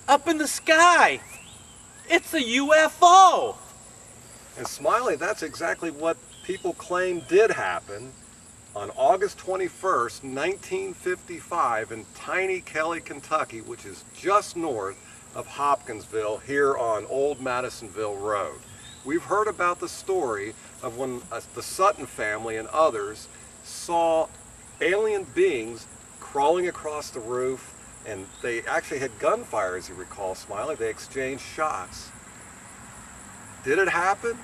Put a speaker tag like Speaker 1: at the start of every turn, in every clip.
Speaker 1: Up in the sky. It's a UFO.
Speaker 2: And Smiley, that's exactly what people claim did happen on August 21st, 1955 in tiny Kelly, Kentucky, which is just north of Hopkinsville here on Old Madisonville Road. We've heard about the story of when the Sutton family and others saw alien beings crawling across the roof, and they actually had gunfire, as you recall, Smiley. They exchanged shots. Did it happen?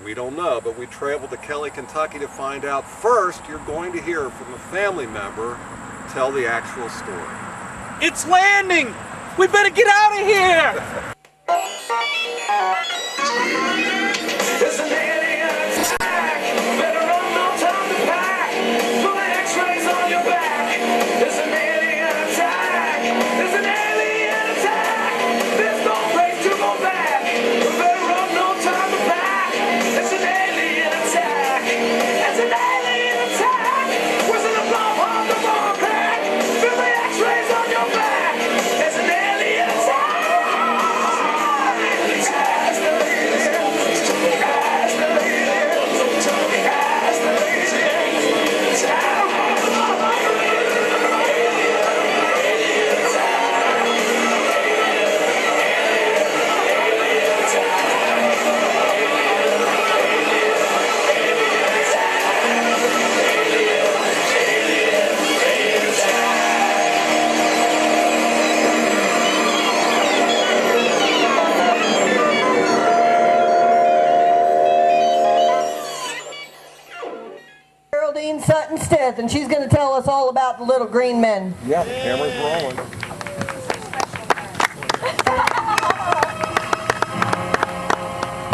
Speaker 2: We don't know, but we traveled to Kelly, Kentucky to find out. First, you're going to hear from a family member tell the actual story.
Speaker 1: It's landing! We better get out of here!
Speaker 3: There's an alien attack. Better run, no time to pack. Put the X-rays on your back. There's an alien attack. There's an alien attack. There's no place to go back. Better run, no time to pack. It's an alien attack. It's an alien attack. Where's the bomb on the bomb crack? Feel the X-rays on your back. It's an alien attack.
Speaker 4: Geraldine Sutton Stith, and she's going to tell us all about the little green men.
Speaker 2: Yeah, the camera's rolling.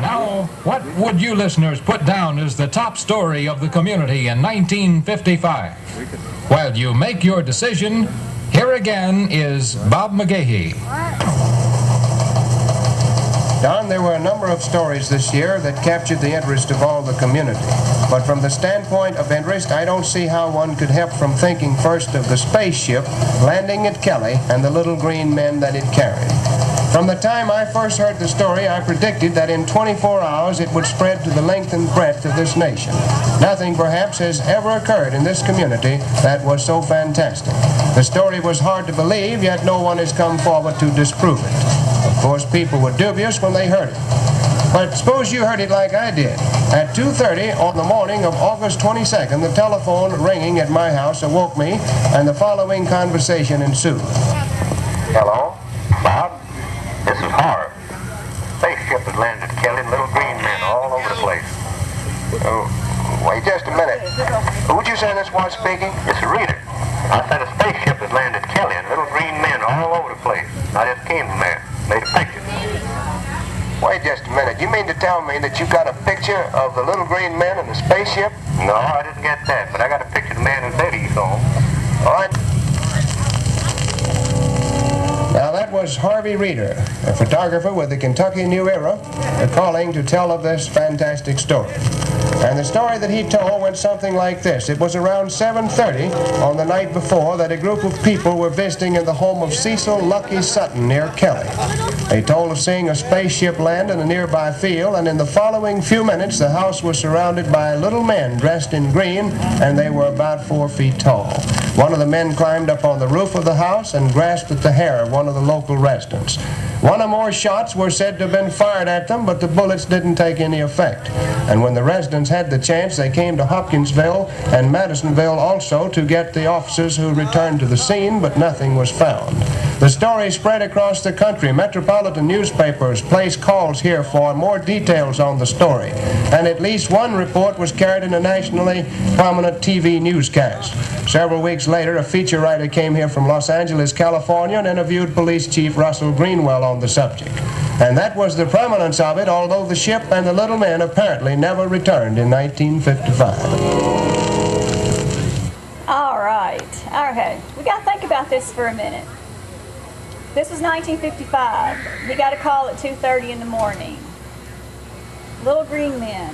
Speaker 5: Now, what would you listeners put down as the top story of the community in 1955? While you make your decision, here again is Bob McGahee.
Speaker 6: Don, there were a number of stories this year that captured the interest of all the community. But from the standpoint of interest, I don't see how one could help from thinking first of the spaceship landing at Kelly and the little green men that it carried. From the time I first heard the story, I predicted that in 24 hours it would spread to the length and breadth of this nation. Nothing, perhaps, has ever occurred in this community that was so fantastic. The story was hard to believe, yet no one has come forward to disprove it. Of course, people were dubious when they heard it. But suppose you heard it like I did. At 2:30 on the morning of August 22nd, the telephone ringing at my house awoke me, and the following conversation ensued.
Speaker 7: Hello? Bob? This is Harv. Spaceship has landed at Kelly, little green men all over the place.
Speaker 6: Oh, wait just a minute. Who'd you say this was speaking?
Speaker 7: It's a reader. I said a spaceship has landed at Kelly and little green men all over the place. I just came from there. Made a picture.
Speaker 6: Wait just a minute. You mean to tell me that you got a picture of the little green men in the spaceship?
Speaker 7: No, I didn't get that, but I got a picture of the man who said he saw him.
Speaker 6: All right. Now that was Harvey Reeder, a photographer with the Kentucky New Era, calling to tell of this fantastic story. And the story that he told went something like this. It was around 7:30 on the night before that a group of people were visiting in the home of Cecil Lucky Sutton near Kelly. They told of seeing a spaceship land in a nearby field, and in the following few minutes the house was surrounded by little men dressed in green, and they were about 4 feet tall. One of the men climbed up on the roof of the house and grasped at the hair of one of the local residents. One or more shots were said to have been fired at them, but the bullets didn't take any effect. And when the residents had the chance, they came to Hopkinsville and Madisonville also to get the officers who returned to the scene, but nothing was found. The story spread across the country. Metropolitan newspapers placed calls here for more details on the story, and at least one report was carried in a nationally prominent TV newscast. Several weeks later, a feature writer came here from Los Angeles, California, and interviewed Police Chief Russell Greenwell on the subject. And that was the prominence of it, although the ship and the little men apparently never returned in 1955.
Speaker 8: All right. Okay. We got to think about this for a minute. This was 1955. He got a call at 2:30 in the morning. Little green men.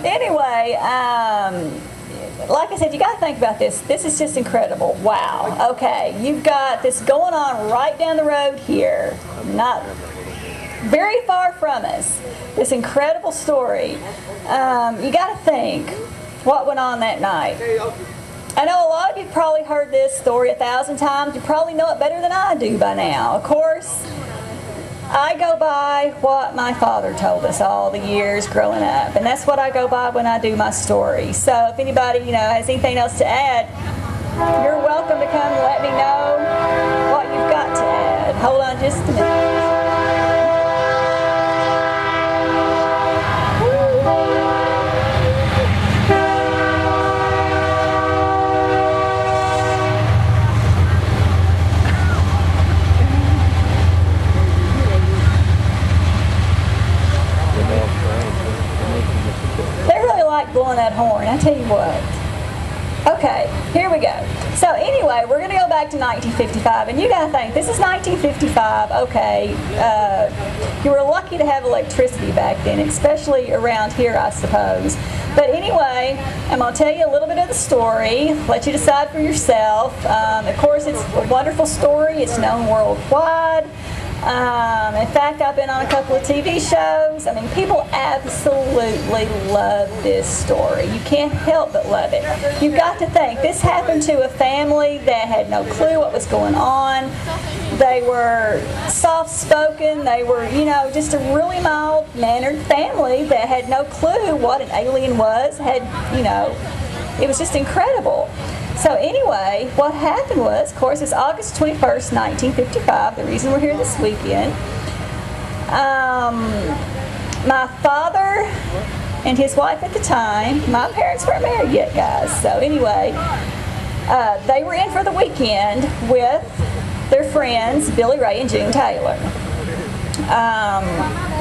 Speaker 8: Anyway, like I said, you got to think about this. This is just incredible. Wow. Okay, you've got this going on right down the road here, not very far from us. This incredible story. You got to think what went on that night. I know a lot of you probably heard this story 1,000 times. You probably know it better than I do by now. Of course, I go by what my father told us all the years growing up, and that's what I go by when I do my story. So if anybody, has anything else to add, you're welcome to come and let me know what you've got to add. Hold on just a minute. Blowing that horn, I tell you what. Okay, here we go. So anyway, we're going to go back to 1955, and you got to think, this is 1955, okay, you were lucky to have electricity back then, especially around here, I suppose. But anyway, I'm going to tell you a little bit of the story, let you decide for yourself. Of course, it's a wonderful story, it's known worldwide. In fact, I've been on a couple of TV shows. I mean, people absolutely love this story. You can't help but love it. You've got to think, this happened to a family that had no clue what was going on. They were soft-spoken. They were, just a really mild-mannered family that had no clue what an alien was. It was just incredible. So anyway, what happened was, of course, it's August 21st, 1955, the reason we're here this weekend. My father and his wife at the time, my parents weren't married yet, guys. So anyway, they were in for the weekend with their friends, Billy Ray and June Taylor.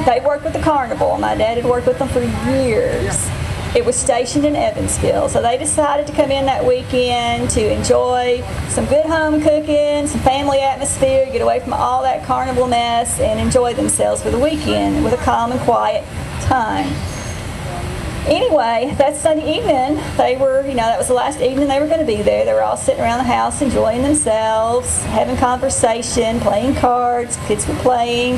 Speaker 8: They worked with the carnival. My dad had worked with them for years. It was stationed in Evansville, so they decided to come in that weekend to enjoy some good home cooking, some family atmosphere, get away from all that carnival mess, and enjoy themselves for the weekend with a calm and quiet time. Anyway, that Sunday evening, they were, that was the last evening they were going to be there. They were all sitting around the house enjoying themselves, having conversation, playing cards, kids were playing.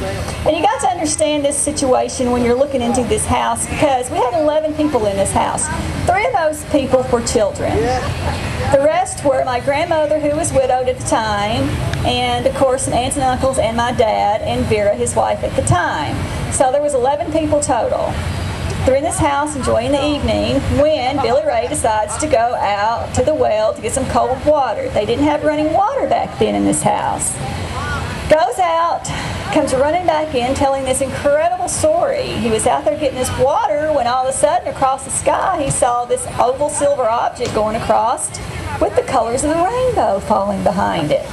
Speaker 8: And you got to understand this situation when you're looking into this house, because we had 11 people in this house. 3 of those people were children. The rest were my grandmother, who was widowed at the time, and of course some aunts and uncles, and my dad, and Vera, his wife at the time. So there was 11 people total. They're in this house enjoying the evening when Billy Ray decides to go out to the well to get some cold water. They didn't have running water back then in this house. Goes out, comes running back in telling this incredible story. He was out there getting this water when all of a sudden across the sky he saw this oval silver object going across with the colors of the rainbow falling behind it.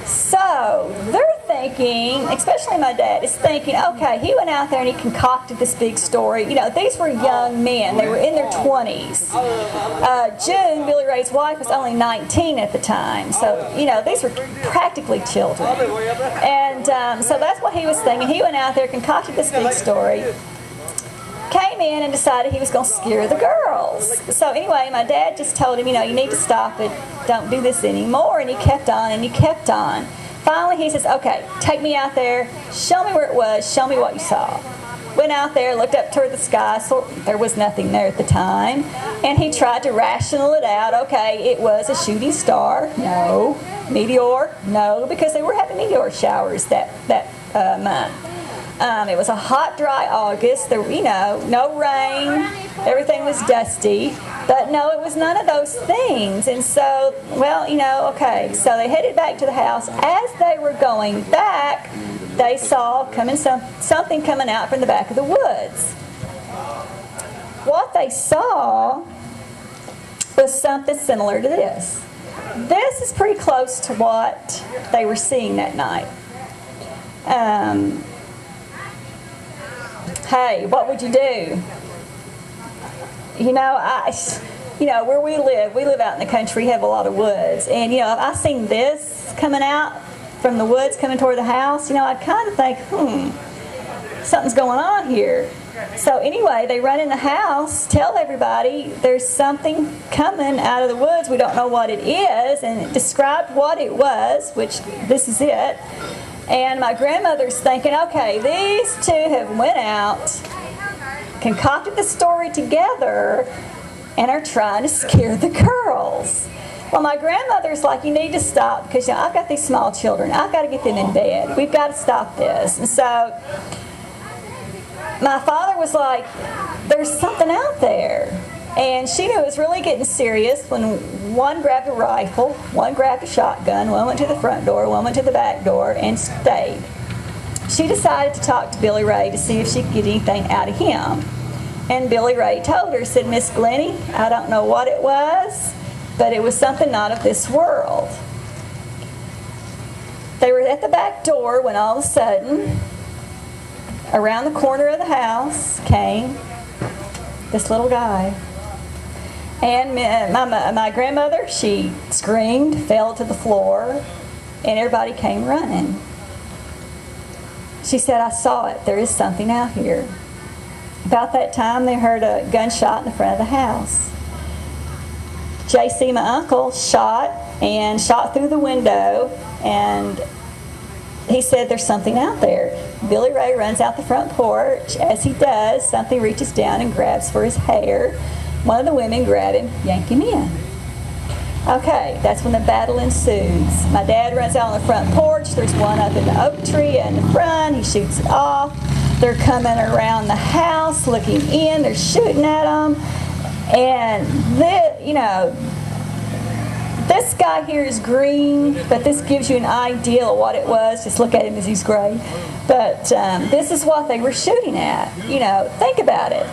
Speaker 8: So they're thinking, especially my dad is thinking, okay, he went out there and he concocted this big story. These were young men. They were in their 20s. June, Billy Ray's wife, was only 19 at the time. So, these were practically children. And so that's what he was thinking. He went out there, concocted this big story, came in and decided he was going to scare the girls. So anyway, my dad just told him, you need to stop it. Don't do this anymore. And he kept on and he kept on. Finally, he says, okay, take me out there. Show me where it was. Show me what you saw. Went out there, looked up toward the sky. So there was nothing there at the time. And he tried to rational it out. Okay, it was a shooting star. No. Meteor. No, because they were having meteor showers that month. It was a hot, dry August. There, no rain. Everything was dusty. But no, it was none of those things. And so, okay. So they headed back to the house. As they were going back, they saw something coming out from the back of the woods. What they saw was something similar to this. This is pretty close to what they were seeing that night. Hey, what would you do? Where we live out in the country, have a lot of woods. And, if I seen this coming out from the woods coming toward the house, I'd kind of think, something's going on here. So anyway, they run in the house, tell everybody there's something coming out of the woods. We don't know what it is, and it described what it was, which this is it. And my grandmother's thinking, okay, these two have went out, concocted the story together, and are trying to scare the girls. Well, my grandmother's like, you need to stop, because you know, I've got these small children. I've got to get them in bed. We've got to stop this. And so my father was like, there's something out there. And she knew it was really getting serious when one grabbed a rifle, one grabbed a shotgun, one went to the front door, one went to the back door, and stayed. She decided to talk to Billy Ray to see if she could get anything out of him. And Billy Ray told her, said, Miss Glennie, I don't know what it was, but it was something not of this world. They were at the back door when all of a sudden, around the corner of the house came this little guy. And my grandmother, she screamed, fell to the floor, and everybody came running. She said, I saw it. There is something out here. About that time, they heard a gunshot in the front of the house. J.C., my uncle, shot through the window, and he said, there's something out there. Billy Ray runs out the front porch. As he does, something reaches down and grabs for his hair. One of the women grab him, yank him in. Okay, that's when the battle ensues. My dad runs out on the front porch. There's one up in the oak tree in the front. He shoots it off. They're coming around the house, looking in. They're shooting at them. And, this guy here is green, but this gives you an idea of what it was. Just look at him as he's gray. But this is what they were shooting at. Think about it.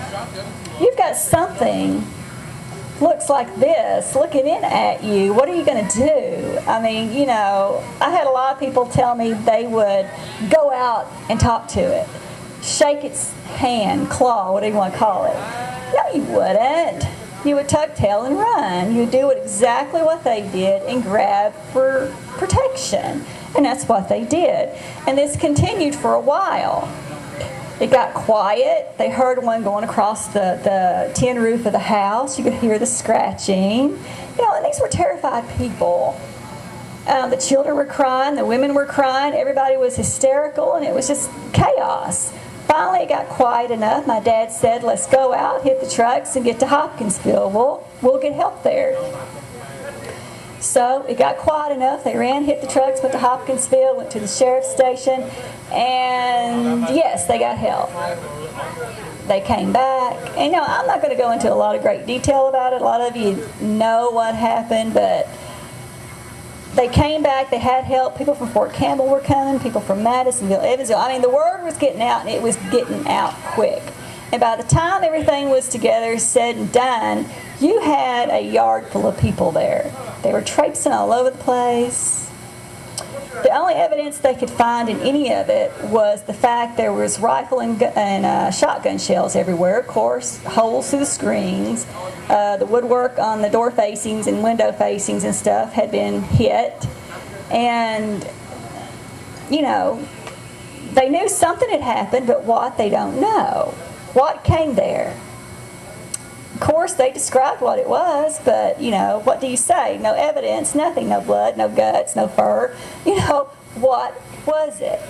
Speaker 8: You've got something looks like this looking in at you. What are you going to do? I mean, I had a lot of people tell me they would go out and talk to it, shake its hand, claw, whatever you want to call it. No, you wouldn't. You would tuck tail and run. You would do exactly what they did and grab for protection. And that's what they did. And this continued for a while. It got quiet. They heard one going across the tin roof of the house. You could hear the scratching. And these were terrified people. The children were crying. The women were crying. Everybody was hysterical, and it was just chaos. Finally, it got quiet enough. My dad said, let's go out, hit the trucks, and get to Hopkinsville. We'll get help there. So it got quiet enough. They ran, hit the trucks, went to Hopkinsville, went to the sheriff's station, and yes, they got help. They came back. And I'm not going to go into a lot of great detail about it. A lot of you know what happened, but they came back, they had help. People from Fort Campbell were coming, people from Madisonville, Evansville. I mean, the word was getting out, and it was getting out quick. And by the time everything was together, said and done, you had a yard full of people there. They were traipsing all over the place. The only evidence they could find in any of it was the fact there was rifle and shotgun shells everywhere, of course, holes through the screens. The woodwork on the door facings and window facings and stuff had been hit. And, they knew something had happened, but what, they don't know. What came there? Of course, they described what it was, but, what do you say? No evidence, nothing, no blood, no guts, no fur. What was it?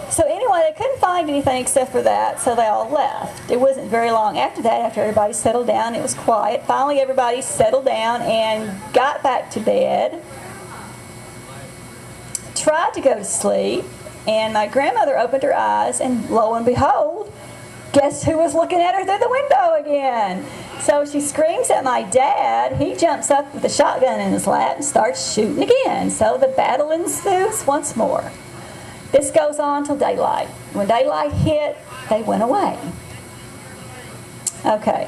Speaker 8: So anyway, they couldn't find anything except for that, so they all left. It wasn't very long after that, after everybody settled down, it was quiet. Finally, everybody settled down and got back to bed, tried to go to sleep, and my grandmother opened her eyes, and lo and behold, guess who was looking at her through the window again? So she screams at my dad. He jumps up with a shotgun in his lap and starts shooting again. So the battle ensues once more. This goes on till daylight. When daylight hit, they went away. Okay.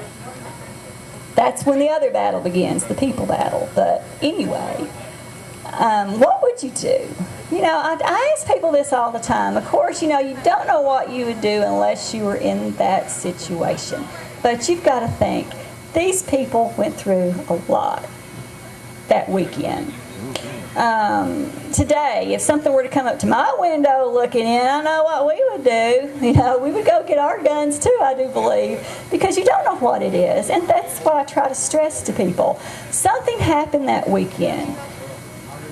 Speaker 8: That's when the other battle begins, the people battle. But anyway, what would you do? I ask people this all the time. Of course, you don't know what you would do unless you were in that situation. But you've got to think, these people went through a lot that weekend. Today, if something were to come up to my window looking in, I know what we would do. You know, we would go get our guns too, I do believe, because you don't know what it is. And that's what I try to stress to people. Something happened that weekend.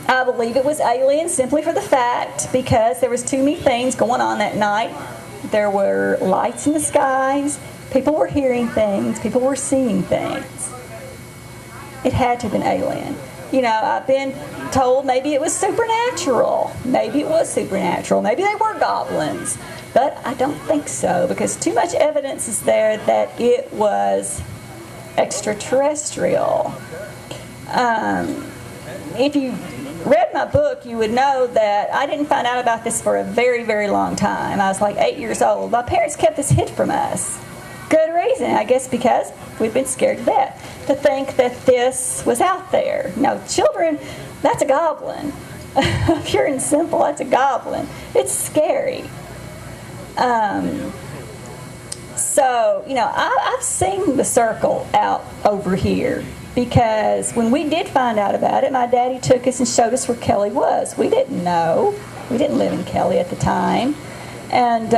Speaker 8: I believe it was alien simply for the fact because there was too many things going on that night. There were lights in the skies. People were hearing things. People were seeing things. It had to have been alien. You know, I've been told maybe it was supernatural. Maybe it was supernatural. Maybe they were goblins. But I don't think so because too much evidence is there that it was extraterrestrial. If you read my book, you would know that I didn't find out about this for a very, very long time. I was like 8 years old. My parents kept this hid from us. Good reason, I guess, because we've been scared to death to think that this was out there. Now, children, that's a goblin. Pure and simple, that's a goblin. It's scary. So, you know, I've seen the circle out over here because when we did find out about it, my daddy took us and showed us where Kelly was. We didn't know. We didn't live in Kelly at the time. And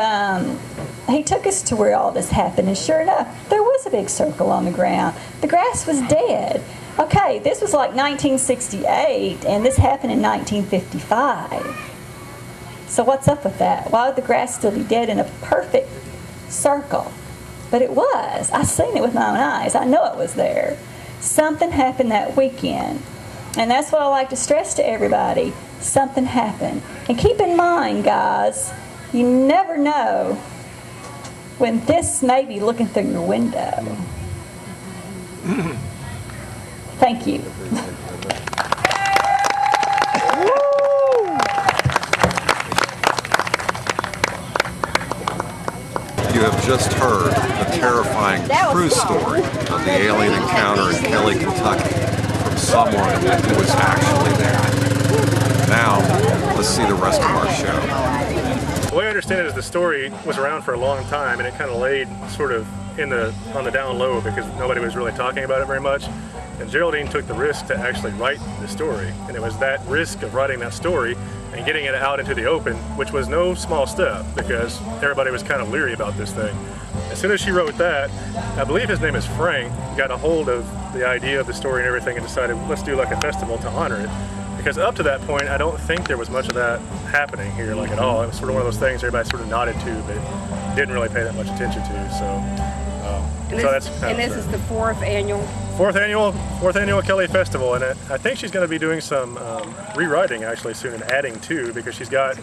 Speaker 8: he took us to where all this happened, and sure enough, there was a big circle on the ground. The grass was dead. Okay, this was like 1968, and this happened in 1955. So what's up with that? Why would the grass still be dead in a perfect circle? But it was. I seen it with my own eyes. I know it was there. Something happened that weekend. And that's what I like to stress to everybody. Something happened. And keep in mind, guys, you never know when this may be looking through your window. Thank you.
Speaker 2: You have just heard the terrifying true story of the alien encounter in Kelly, Kentucky from someone who was actually there. Now, let's see the rest of our show.
Speaker 9: The way I understand it is the story was around for a long time and it kind of laid sort of on the down low because nobody was really talking about it very much. And Geraldine took the risk to actually write the story. And it was that risk of writing that story and getting it out into the open, which was no small step because everybody was kind of leery about this thing. As soon as she wrote that, I believe his name is Frank, got a hold of the idea of the story and everything and decided, let's do like a festival to honor it. Because up to that point, I don't think there was much of that happening here, like at all. It was sort of one of those things everybody sort of nodded to, but didn't really pay that much attention to. So that's
Speaker 10: and this is the fourth annual
Speaker 9: Kelly Festival, and I think she's going to be doing some rewriting actually soon and adding to because she's got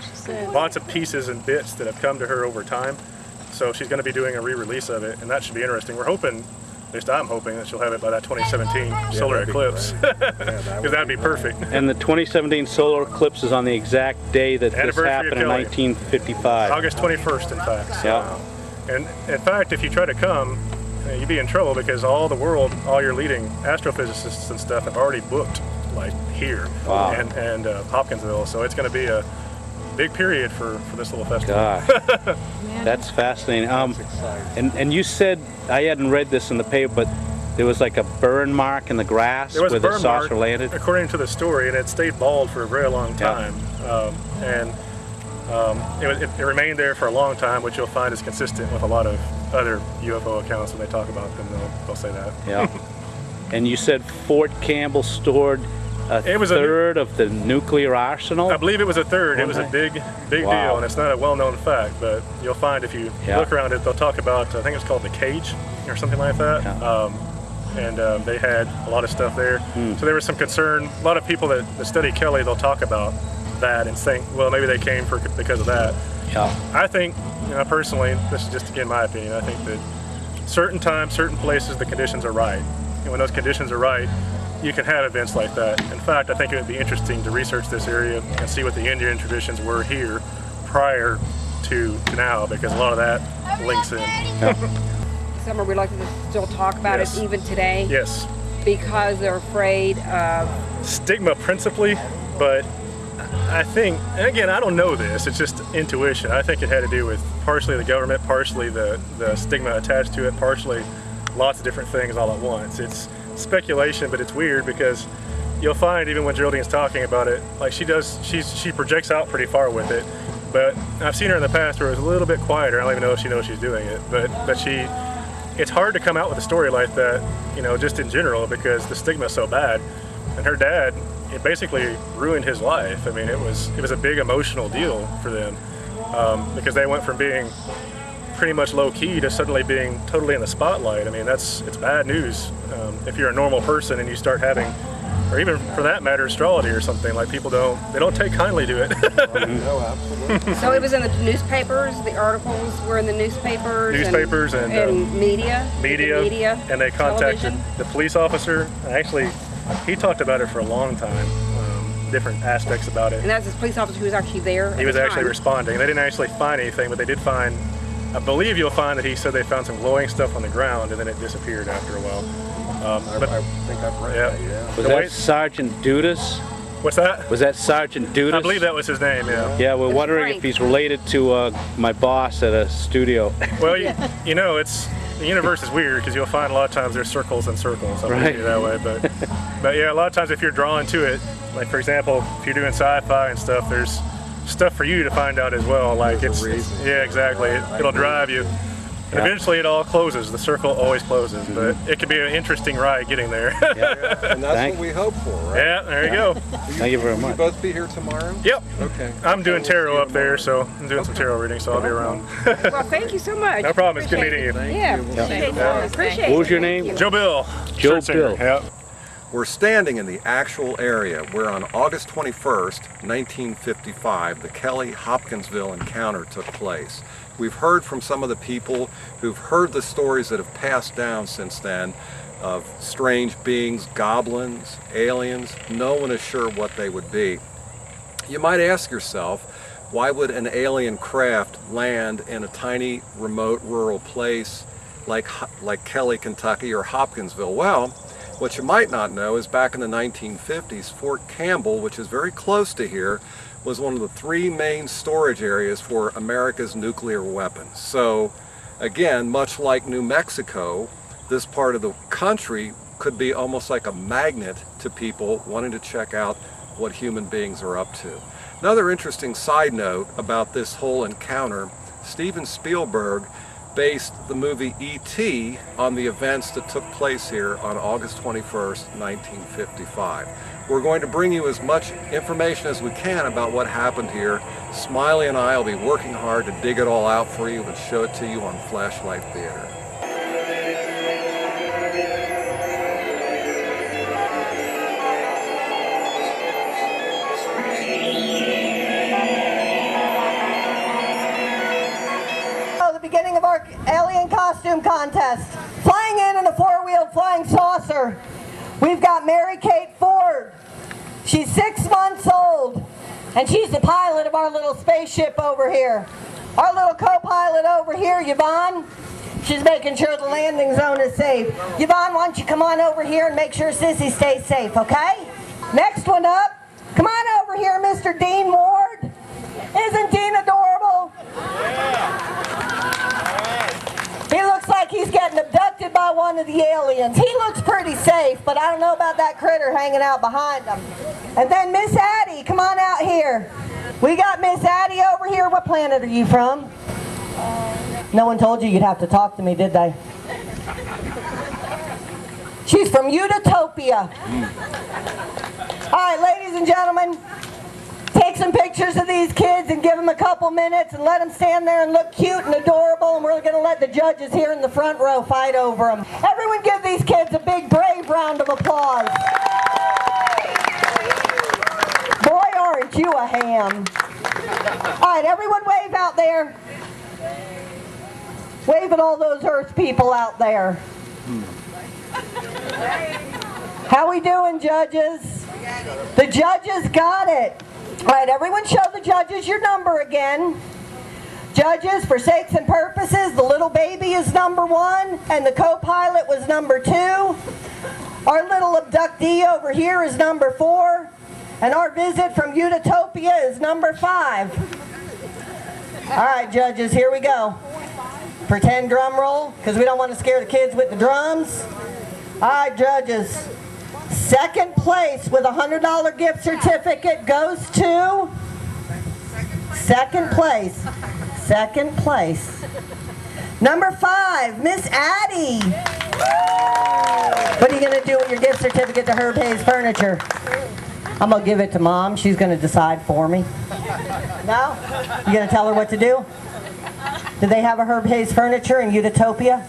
Speaker 9: lots of pieces and bits that have come to her over time. So she's going to be doing a re-release of it, and that should be interesting. We're hoping. At least I'm hoping that she'll have it by that 2017 solar eclipse, because that'd be perfect.
Speaker 11: And the 2017 solar eclipse is on the exact day that this happened in 1955.
Speaker 9: August 21st, in fact. So.
Speaker 11: Yeah.
Speaker 9: And in fact, if you try to come, you'd be in trouble because all your leading astrophysicists and stuff have already booked, like here and Hopkinsville. So it's going to be a big period for this little festival.
Speaker 11: Gosh. That's fascinating. And you said, I hadn't read this in the paper, but there was like a burn mark in the grass where the saucer landed?
Speaker 9: According to the story, and it stayed bald for a very long time. It remained there for a long time, which you'll find is consistent with a lot of other UFO accounts when they talk about them. They'll say that.
Speaker 11: Yeah. And you said Fort Campbell stored a third of the nuclear arsenal?
Speaker 9: I believe it was a third. It was a big deal, and it's not a well-known fact, but you'll find if you look around it, they'll talk about, I think it's called the cage or something like that. Yeah. They had a lot of stuff there. So there was some concern. A lot of people that study Kelly, they'll talk about that and think, well, maybe they came because of that.
Speaker 11: Yeah.
Speaker 9: I think, personally, this is just again my opinion, I think that certain times, certain places, the conditions are right. And when those conditions are right, you can have events like that. In fact, I think it would be interesting to research this area and see what the Indian traditions were here prior to now, because a lot of that links in.
Speaker 10: Yeah. Some are reluctant to still talk about it even today.
Speaker 9: Yes.
Speaker 10: Because they're afraid of
Speaker 9: stigma principally, but I think, and again, I don't know this, it's just intuition. I think it had to do with partially the government, partially the stigma attached to it, partially lots of different things all at once. It's speculation, but it's weird because you'll find even when Geraldine's talking about it, like she projects out pretty far with it. But I've seen her in the past where it was a little bit quieter. I don't even know if she knows she's doing it, but it's hard to come out with a story like that, you know, just in general, because the stigma's so bad. And her dad, it basically ruined his life. I mean, it was a big emotional deal for them, because they went from being pretty much low key to suddenly being totally in the spotlight. I mean, it's bad news. If you're a normal person and you start having, or even for that matter, astrology or something, like people don't take kindly to it.
Speaker 2: No, absolutely.
Speaker 10: So it was in the newspapers, the articles were in the newspapers?
Speaker 9: And
Speaker 10: media?
Speaker 9: Media, and they contacted
Speaker 10: television?
Speaker 9: the police officer. Actually, he talked about it for a long time, different aspects about it.
Speaker 10: And that's this police officer who was actually there?
Speaker 9: He was actually responding. They didn't actually find anything, but they did find, I believe you'll find that he said they found some glowing stuff on the ground and then it disappeared after a while. But
Speaker 2: I think I've read that, yeah.
Speaker 11: Was that Sergeant Dudas?
Speaker 9: What's that?
Speaker 11: Was that Sergeant Dudas?
Speaker 9: I believe that was his name, yeah.
Speaker 11: Yeah, we're wondering
Speaker 10: Frank.
Speaker 11: if he's related to my boss at a studio.
Speaker 9: Well, you know, the universe is weird because you'll find a lot of times there's circles and circles. I'm gonna
Speaker 11: Right.
Speaker 9: say it that way, but yeah, a lot of times if you're drawn to it, like for example, if you're doing sci-fi and stuff, there's stuff for you to find out as well. Like yeah, exactly. It'll drive you. And eventually it all closes. The circle always closes, but it could be an interesting ride getting there.
Speaker 2: And that's what we hope for, right?
Speaker 9: Yeah, there you go.
Speaker 11: Thank you very much.
Speaker 2: Will you both be here tomorrow?
Speaker 9: Yep.
Speaker 2: Okay.
Speaker 9: I'm doing tarot up there, so I'm doing some tarot reading, so I'll be around.
Speaker 10: Well, thank you so much.
Speaker 9: No problem. It's good meeting you.
Speaker 10: Yeah, appreciate it.
Speaker 11: What was your name?
Speaker 9: Joe Bill.
Speaker 11: Joe
Speaker 9: Church singer.
Speaker 11: Bill.
Speaker 9: Yep.
Speaker 2: We're standing in the actual area where on August 21st, 1955, the Kelly-Hopkinsville encounter took place. We've heard from some of the people who've heard the stories that have passed down since then of strange beings, goblins, aliens. No one is sure what they would be. You might ask yourself, why would an alien craft land in a tiny, remote, rural place like Kelly, Kentucky or Hopkinsville? Well, what you might not know is back in the 1950s, Fort Campbell, which is very close to here, was one of the 3 main storage areas for America's nuclear weapons. So again, much like New Mexico, this part of the country could be almost like a magnet to people wanting to check out what human beings are up to. Another interesting side note about this whole encounter, Steven Spielberg based the movie E.T. on the events that took place here on August 21st, 1955. We're going to bring you as much information as we can about what happened here. Smiley and I will be working hard to dig it all out for you and show it to you on Flashlight Theater.
Speaker 4: Beginning of our alien costume contest. Flying in a four-wheeled flying saucer, we've got Mary Kate Ford. She's 6 months old, and she's the pilot of our little spaceship over here. Our little co-pilot over here, Yvonne, she's making sure the landing zone is safe. Yvonne, why don't you come on over here and make sure Sissy stays safe, okay? Next one up, come on over here, Mr. Dean Ward. Isn't Dean adorable? He looks like he's getting abducted by one of the aliens. He looks pretty safe, but I don't know about that critter hanging out behind him. And then Miss Addie, come on out here. We got Miss Addie over here. What planet are you from? No one told you you'd have to talk to me, did they? She's from Utopia. All right, ladies and gentlemen, take some pictures of these kids and give them a couple minutes and let them stand there and look cute and adorable, and we're going to let the judges here in the front row fight over them. Everyone give these kids a big, brave round of applause. Boy, aren't you a ham. All right, everyone wave out there. Wave at all those Earth people out there. How we doing, judges? The judges got it. All right, everyone show the judges your number again. Judges, for sakes and purposes, the little baby is number 1 and the co-pilot was number 2. Our little abductee over here is number 4. And our visit from Utopia is number 5. All right, judges, here we go. Pretend drum roll, because we don't want to scare the kids with the drums. All right, judges. Second place with a $100 gift certificate goes to... Second place. Second place. Number 5, Miss Addie. What are you going to do with your gift certificate to Herb Hayes Furniture? I'm going to give it to Mom. She's going to decide for me. No? You going to tell her what to do? Do they have a Herb Hayes Furniture in Utopia?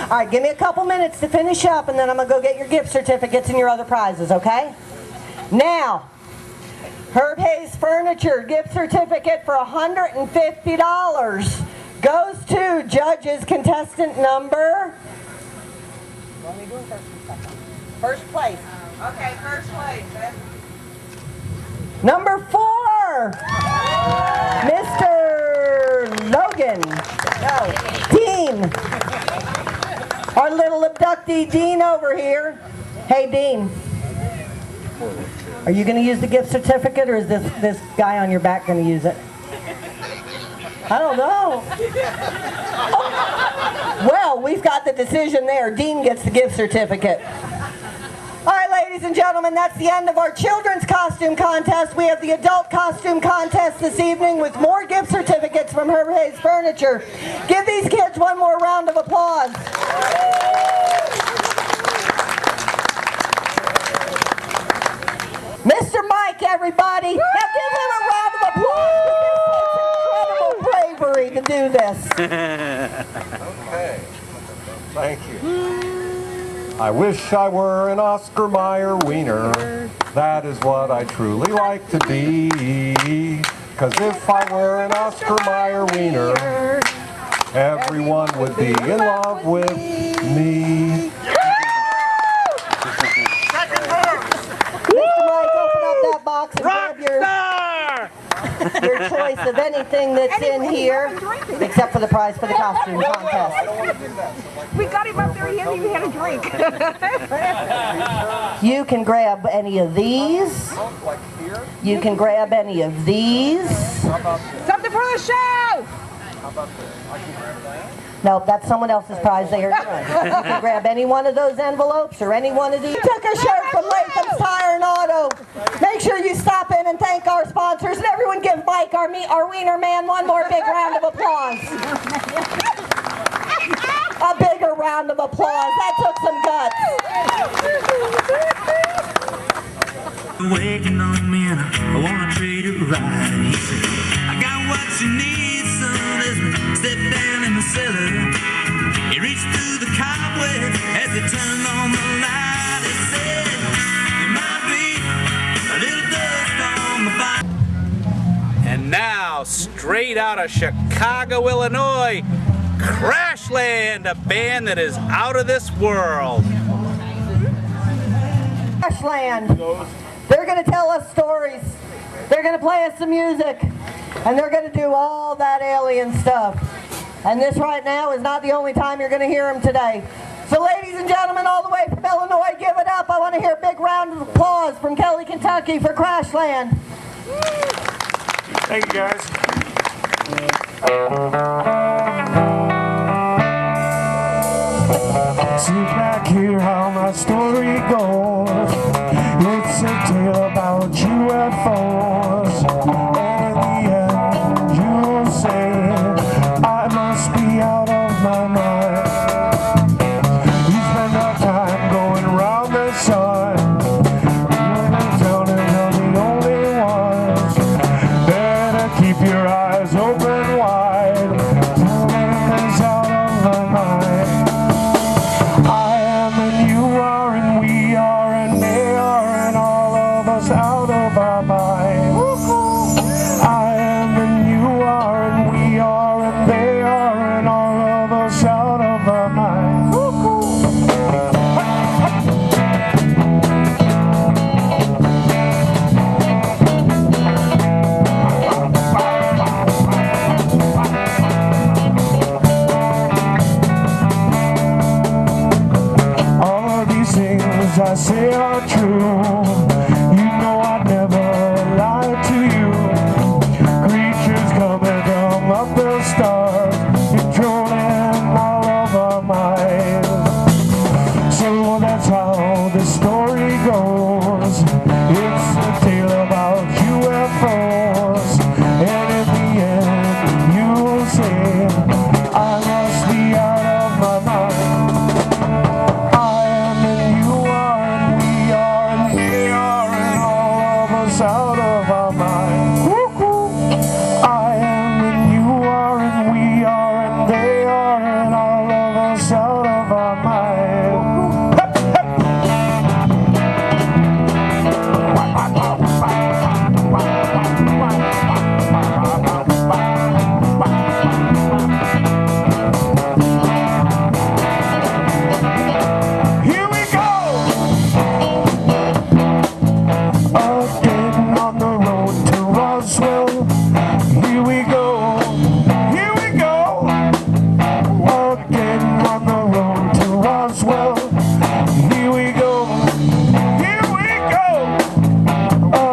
Speaker 4: All right, give me a couple minutes to finish up, and then I'm going to go get your gift certificates and your other prizes, okay? Now, Herb Hayes Furniture gift certificate for $150 goes to judges contestant number... What are we doing first and second? First place. Okay, first place. Number 4, Mr. Logan. No, Dean. Our little abductee Dean over here. Hey, Dean. Are you going to use the gift certificate, or is this guy on your back going to use it? I don't know. Well, we've got the decision there. Dean gets the gift certificate. All right, ladies and gentlemen, that's the end of our children's costume contest. We have the adult costume contest this evening with more gift certificates from Herb Hayes Furniture. Give these kids one more round of applause. Mr. Mike, everybody. Now give him a round of applause. It's incredible bravery to do this.
Speaker 2: Okay. Thank you. I wish I were an Oscar Mayer wiener. That is what I truly like to be. 'Cause if I were an Oscar Mayer wiener, everyone would be in love with me.
Speaker 4: Mr. Mike, open up that box and grab your choice of anything that's in here, except for the prize for the costume contest.
Speaker 10: We got him up there, he hasn't even had a drink.
Speaker 4: You can grab any of these. You can grab any of these.
Speaker 10: Something for the show!
Speaker 4: No, that's someone else's prize they are doing. You can grab any one of those envelopes or any one of these. Took a shirt from Latham's Tire and Auto. Make sure you stop in and thank our sponsors, and everyone give Mike, our Wiener Man, one more big round of applause. A bigger round of applause. That took some guts.
Speaker 3: Waiting on me and I wanna treat it right. He said, I got what you need, son, as we step down in the cellar. He reached through the cobweb as he turned on the light. He said, there might be a little dust on the bottom.
Speaker 1: And now, straight out of Chicago, Illinois, Crashland, a band that is out of this world.
Speaker 4: Crashland. They're going to tell us stories. They're going to play us some music. And they're going to do all that alien stuff. And this right now is not the only time you're going to hear them today. So ladies and gentlemen, all the way from Illinois, give it up. I want to hear a big round of applause from Kelly, Kentucky for Crashland.
Speaker 9: Thank you, guys.
Speaker 3: Sit back, hear how my story goes. It's a tale about UFOs. And in the end, you'll say, I must be out of my mind. You spend our time going around the sun. You're the town and you're the only ones. Better keep your eyes open wide. It's out of my mind. I am and you are and we are and they are and all of us out of our mind. I am and you are and we are and they are and all of us out of our mind. All of these things I say are true. You know I'd never lie to you. Creatures coming from up the stars, controlling all of our minds. So UFOs, and in the end you'll say I must be out of my mind. I am and you are and we are and they are and all of us out of our mind. I am and you are and we are and they are and all of us out of our mind. Here we go! Again on the road to Roswell. Here we go. Here we go. Again on the road to Roswell. Here we go. Here we go.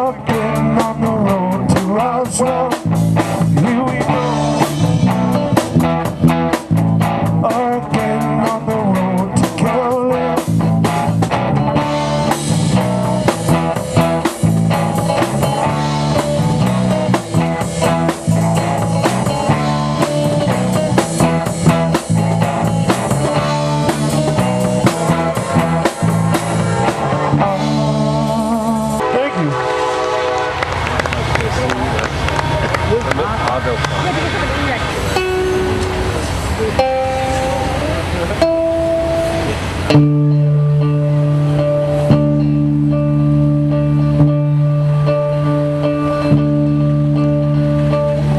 Speaker 3: Again on the road to Roswell. Here we go. Again on the road to Kelly. Thank you.
Speaker 11: I'll go.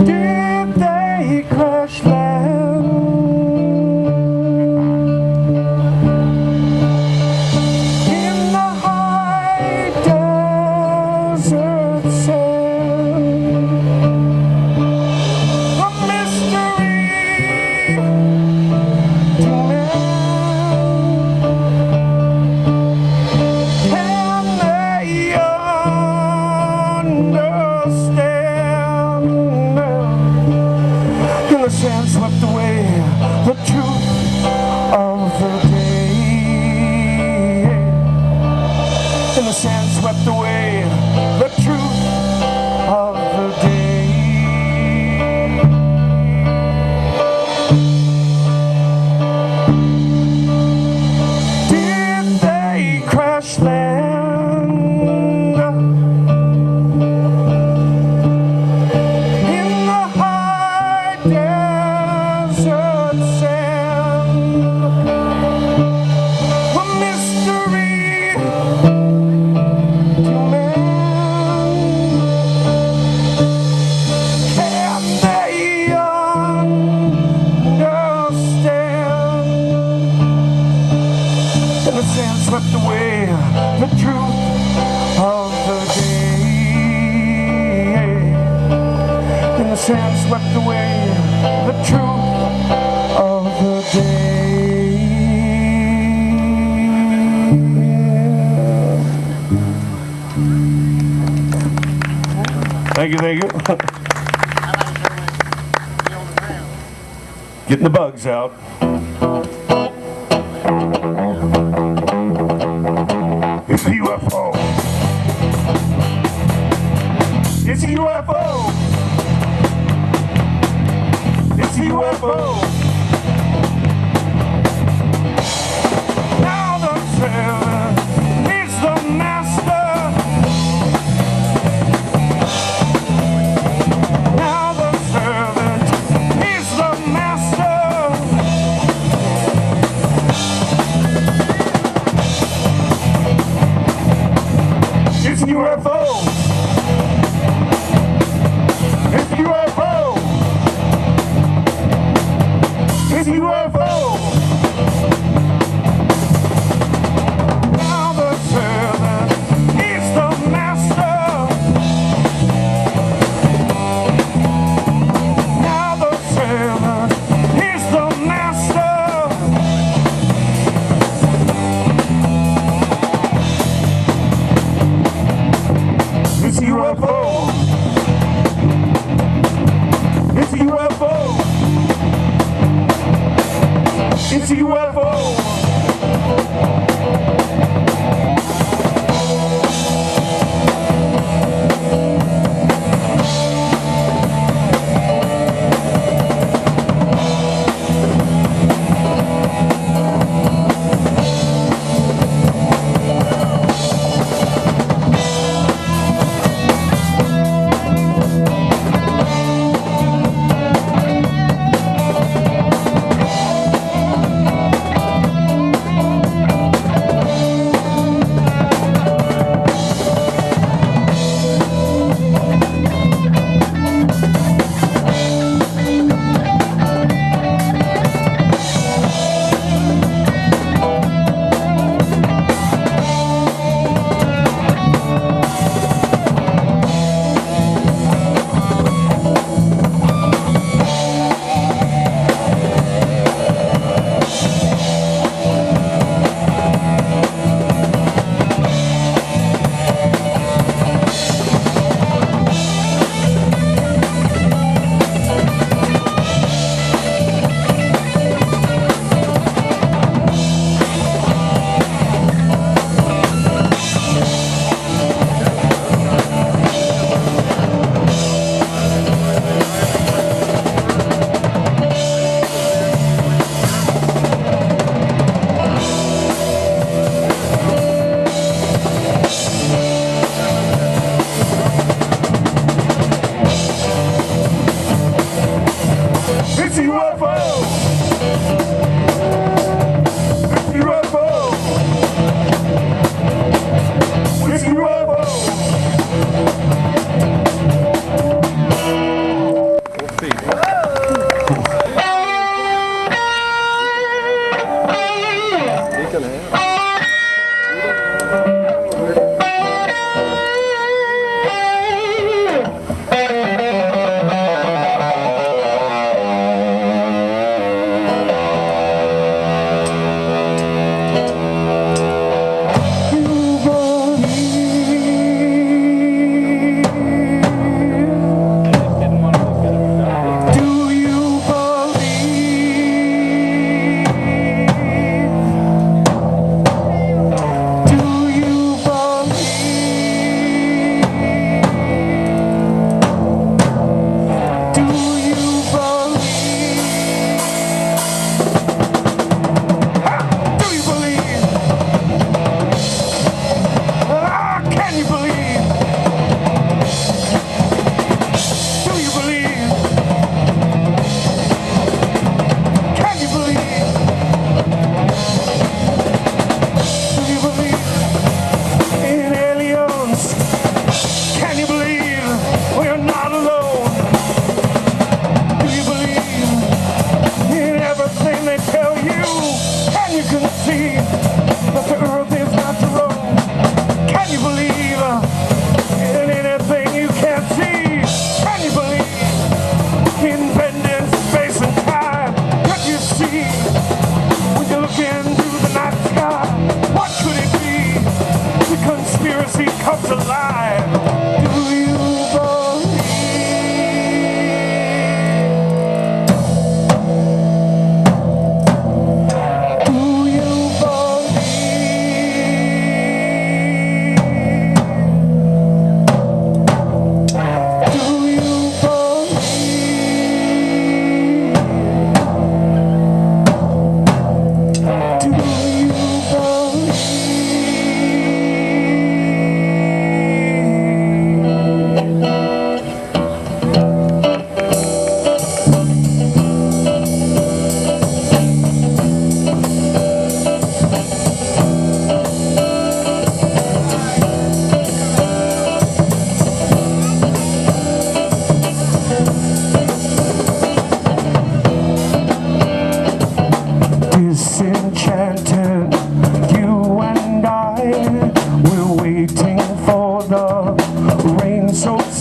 Speaker 3: Did they crash land in the high desert sand? A mystery to man. Can they understand? In the sand swept away the truth of the day. In the sand swept away the truth of the day. Did they crash land in the high desert sand? A mystery to man. Can they understand? And the sand swept away the truth of the day. And the sand swept away the truth of the day. Thank you, thank you. Getting the bugs out. It's a UFO. It's a UFO. It's a UFO. Now the servant is the master. Now the servant is the master. It's a UFO. It's a UFO.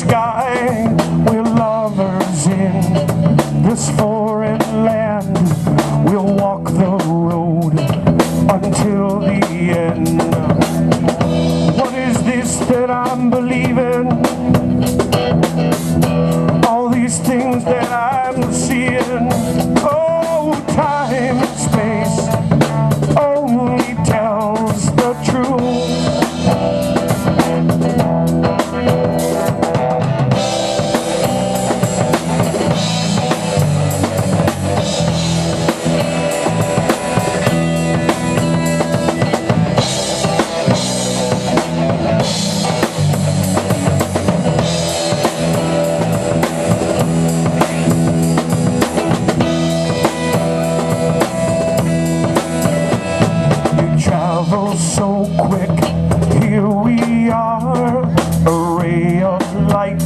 Speaker 3: sky. We're lovers in this foreign land. We'll walk the road until the end. What is this that I'm believing? All these things that I'm seeing. Oh, time and space only tells the truth. So quick, here we are, a ray of light,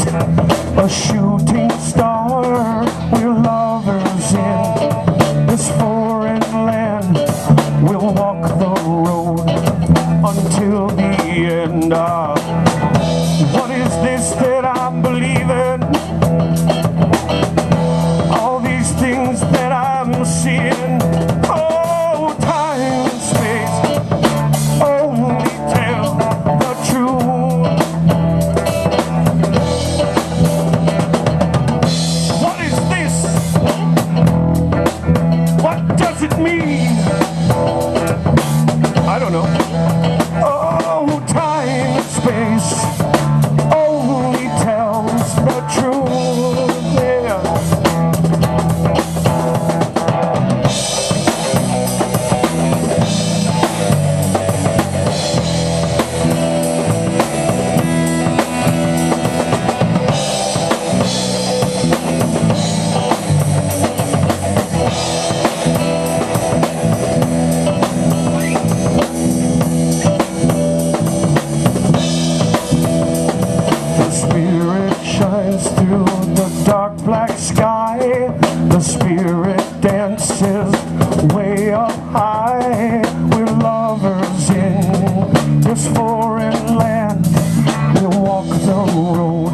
Speaker 3: a shooting star. We're lovers in this foreign land. We'll walk the road until the end. What is this that I'm believing? All these things that I'm seeing. Oh, time and space only tell the truth. What is this? What does it mean? I don't know. Oh, time and space only tells the truth. Yeah. Through the dark black sky, the spirit dances way up high. We're lovers in this foreign land. We'll walk the road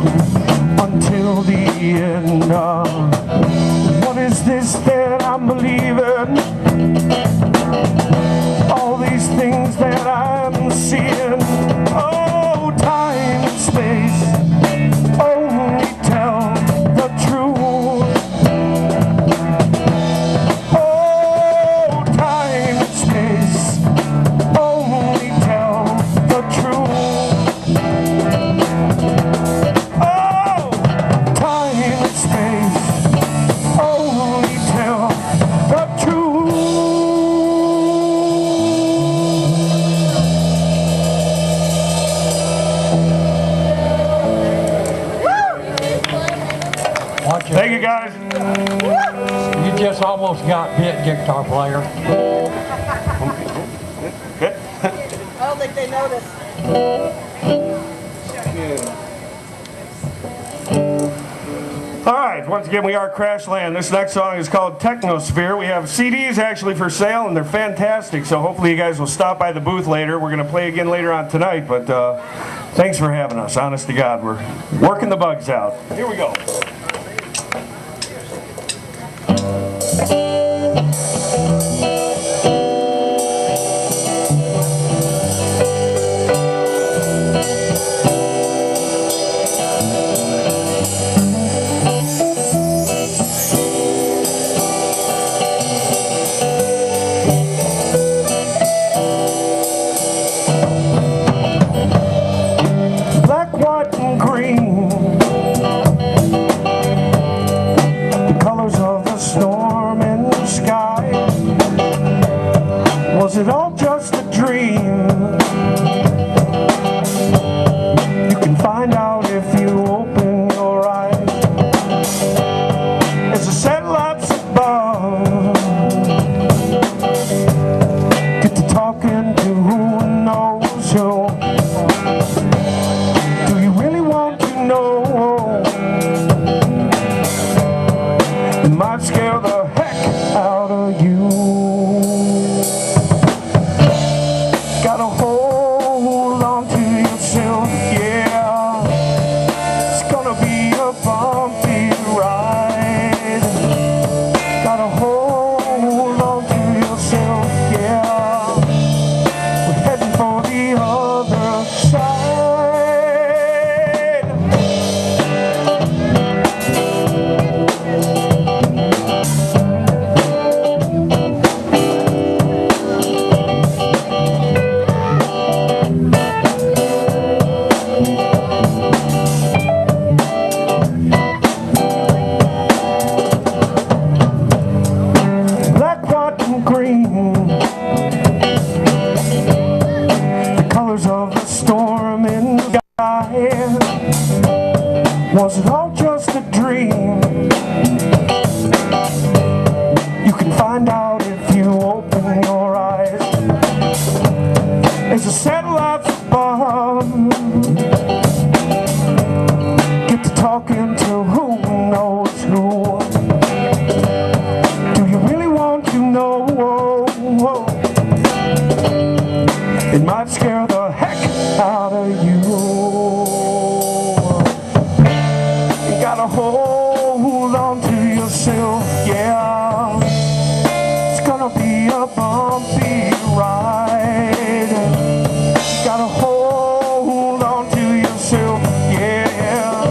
Speaker 3: until the end. What is this that I'm believing? All these things that I'm seeing. Oh, time and space only tell the truth. Oh, time and space only tell the truth. Oh, time and space only tell the truth. Thank you, guys.
Speaker 12: You just almost got bit, guitar player.
Speaker 4: I don't think they noticed.
Speaker 3: All right, once again, we are Crashland. This next song is called Technosphere. We have CDs actually for sale, and they're fantastic, so hopefully you guys will stop by the booth later. We're going to play again later on tonight, but thanks for having us. Honest to God, we're working the bugs out. Here we go. Black, white, and green, the colors of the storm in the sky. Was it all just a dream? You can find out if you open your eyes. As the satellites above get to talking to who knows who. Do you really want to know? It might scare the heck out of you. Gotta hold on to yourself, yeah. It's gonna a bumpy ride. Gotta hold on to yourself, yeah. We're heading for the other side. Black, white, and green, the colors of the storm in the sky. Was it all just a dream? You can find out if you open your eyes. As the satellites above get to talking to who knows who. Do you really want to know? It might scare the heck out of you. You gotta hold on to yourself, yeah. It's gonna be a bumpy ride. You gotta hold on to yourself, yeah.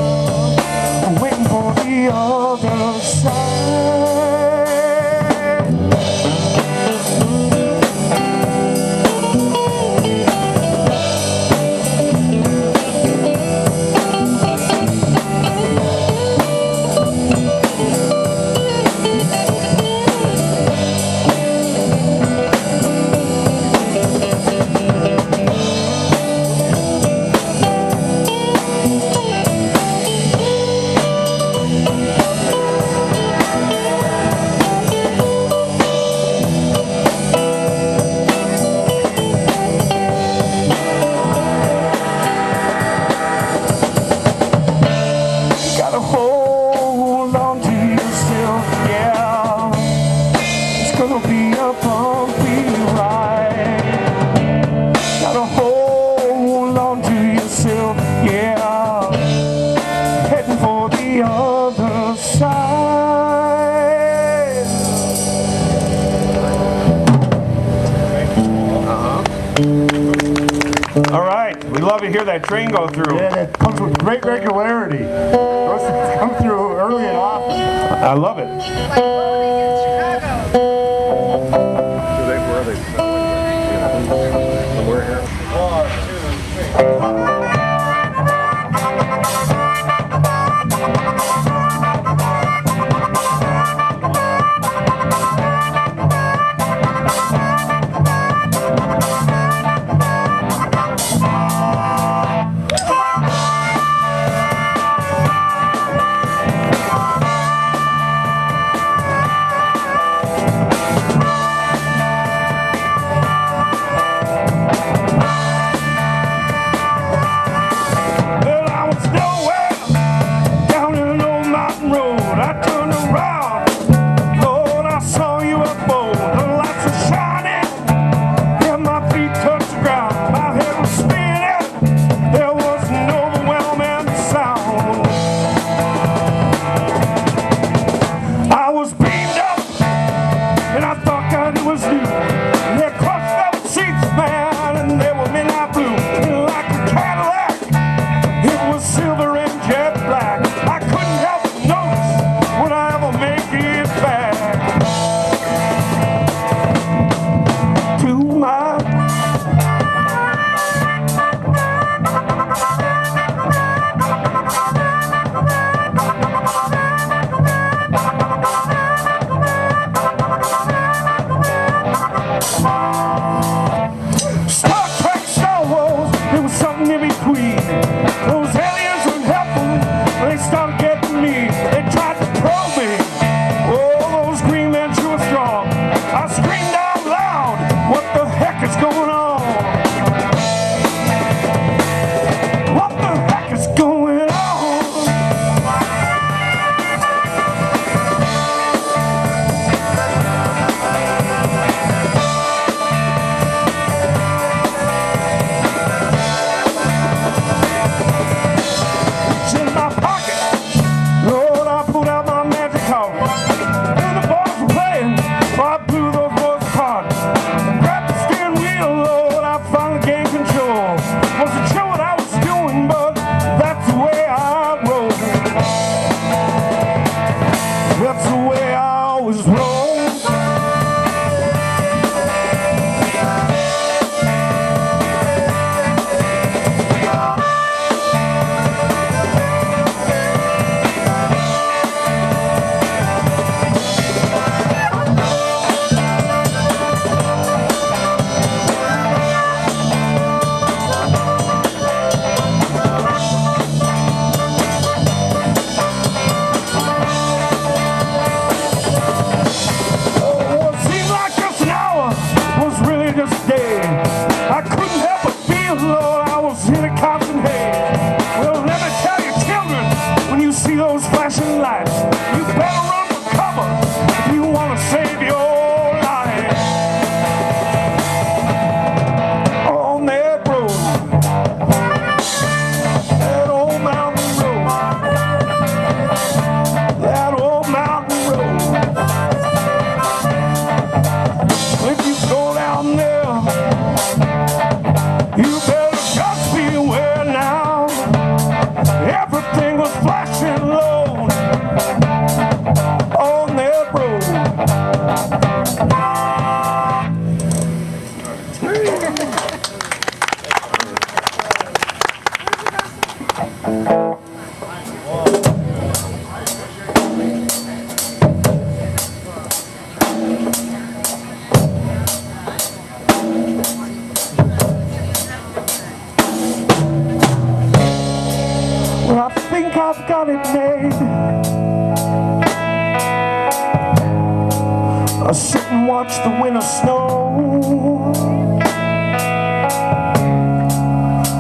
Speaker 3: I'm waiting for the other side. Gotta hold on to yourself, yeah. It's gonna be a bumpy ride. Gotta hold on to yourself, yeah. Heading for the other side. All right, we love to hear that train go through.
Speaker 13: Yeah, it comes with great regularity. It comes through early and often.
Speaker 3: I love it. Well, I was nowhere down in an old mountain road. I turned around, Lord, I saw you up bold. The lights were shining, and my feet touched the ground. My head was spinning, there was an overwhelming sound. I was beamed up, and I thought God it was you. And they crushed up seats, man, and they were midnight blue. And like a Cadillac, it was silver and jet black. I couldn't help but notice, would I ever make it back to my Star Trek, Star Wars, there was something in between. Those aliens were helpful, they started getting me. They tried to probe me. Oh, those green men sure strong. I screamed out loud, what the heck is going on? What the heck is going on? It's in my pocket. see those flashing lights, you better run for cover if you want to save your life. On that road, that old mountain road, that old mountain road. If you go down there, you better just beware now. Everything was flashing low on that road. Well, I think I've got it made. I sit and watch the winter snow,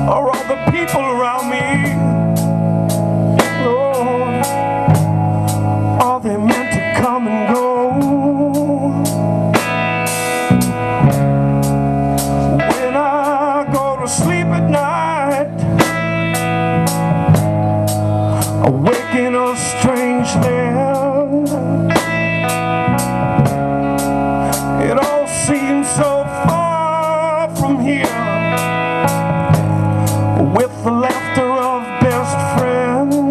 Speaker 3: or all the people around me. Lord, are they meant to come and go? When I go to sleep at night, awake in a strange land, it all seems so far from here, with the laughter of best friends.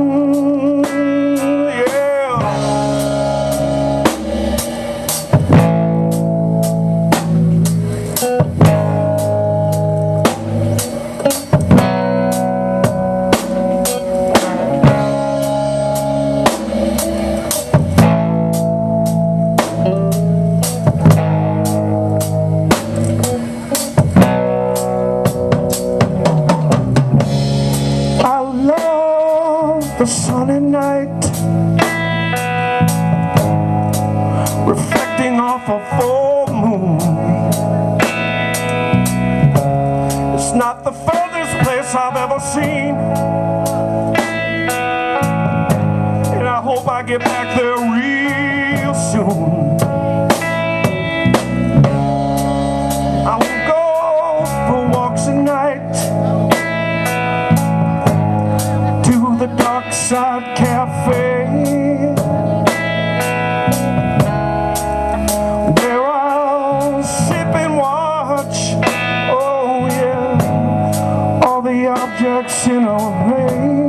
Speaker 3: The sun at night, reflecting off a full moon. It's not the furthest place I've ever seen, and I hope I get back there real soon. I will go for walks at night to the dark side cafe, where I'll sip and watch, oh yeah, all the objects in a ring.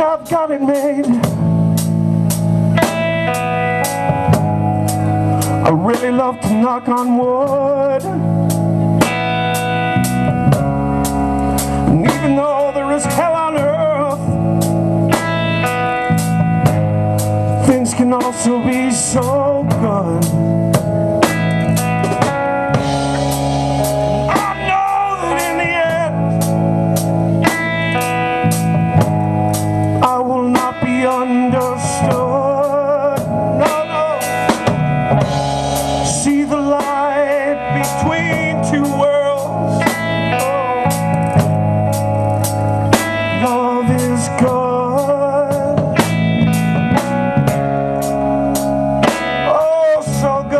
Speaker 3: I've got it made. I really love to knock on wood, and even though there is hell on earth, things can also be so good. Understood, no, no. See the light between two worlds. Oh, love is good. Oh, so good.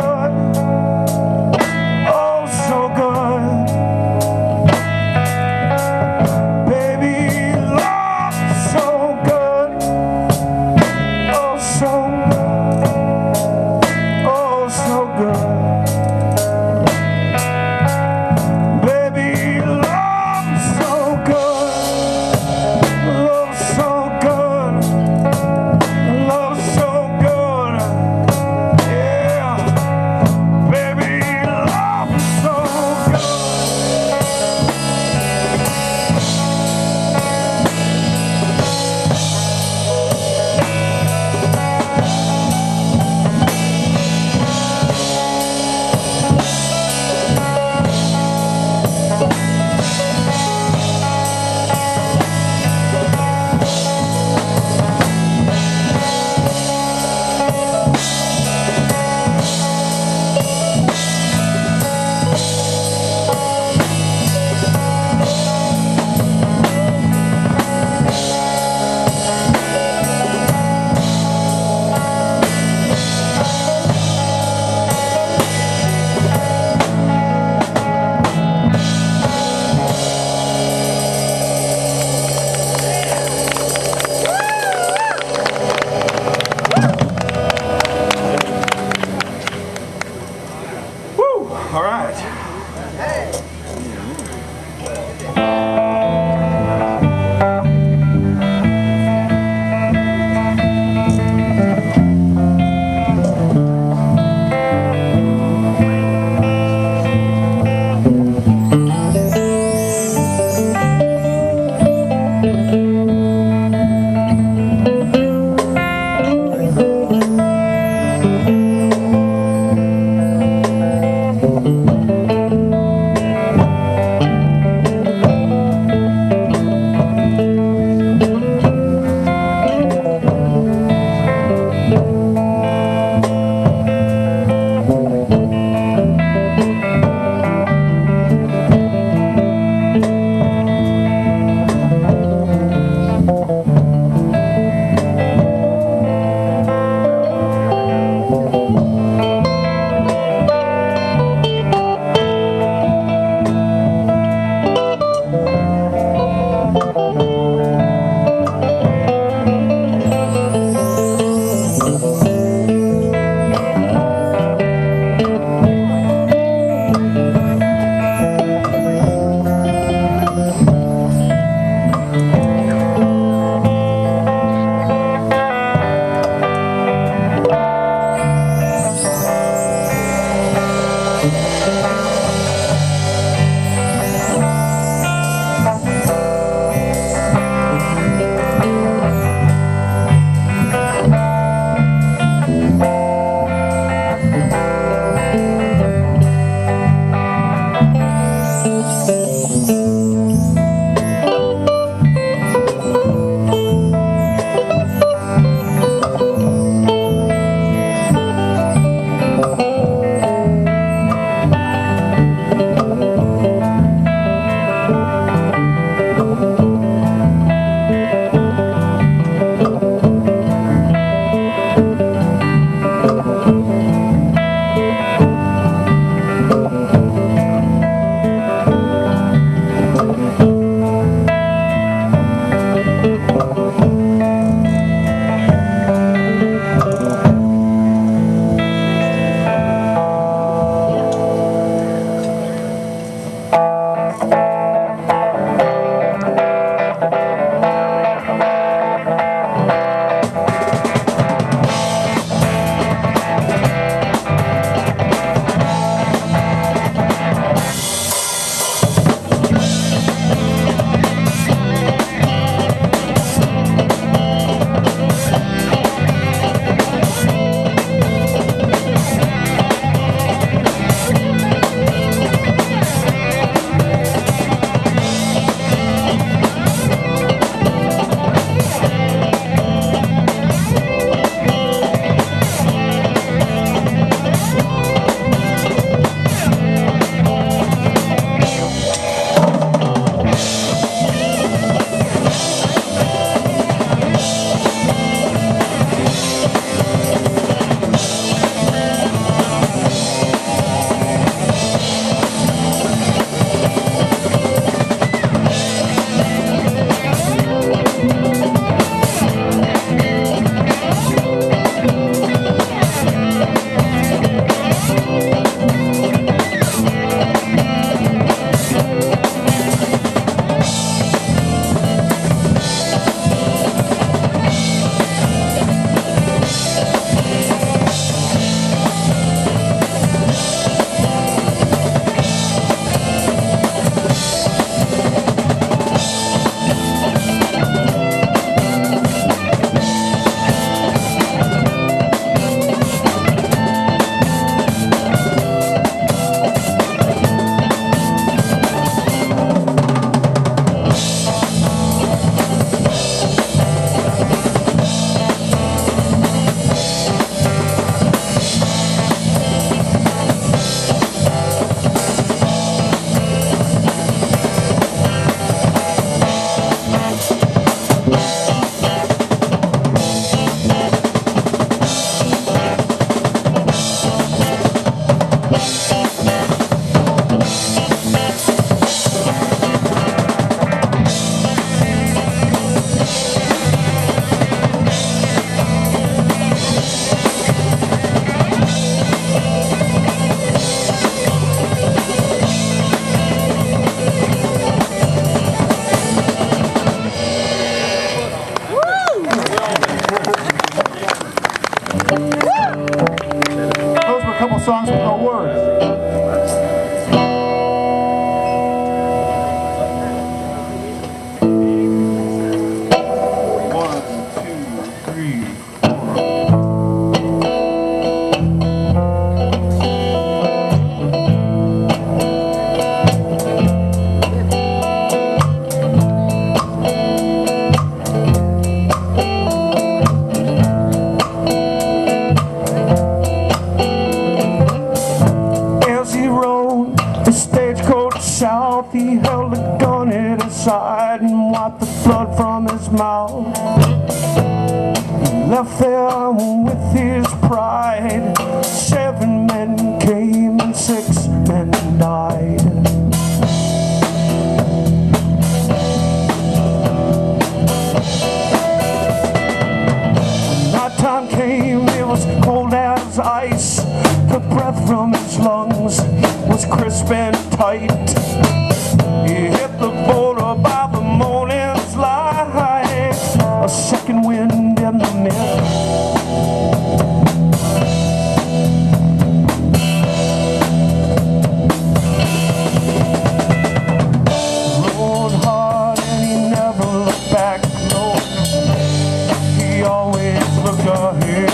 Speaker 13: Those were a couple songs with no words.
Speaker 3: South, he held a gun at his side and wiped the blood from his mouth. He left there with his pride. 7 men came and 6 men died. When night time came, it was cold as ice. The breath from his lungs was crisp and tight. He hit the border by the morning's light. A second wind in the mist. Rode hard and he never looked back. No, he always looked ahead.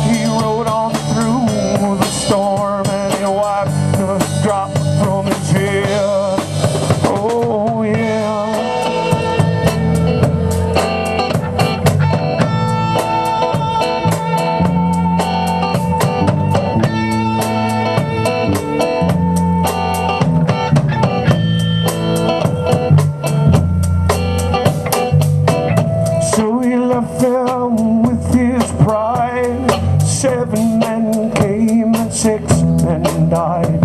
Speaker 3: He rode on through the storm and he wiped the drop from his head. Oh yeah. So he left there with his pride. 7 men came and 6 men died.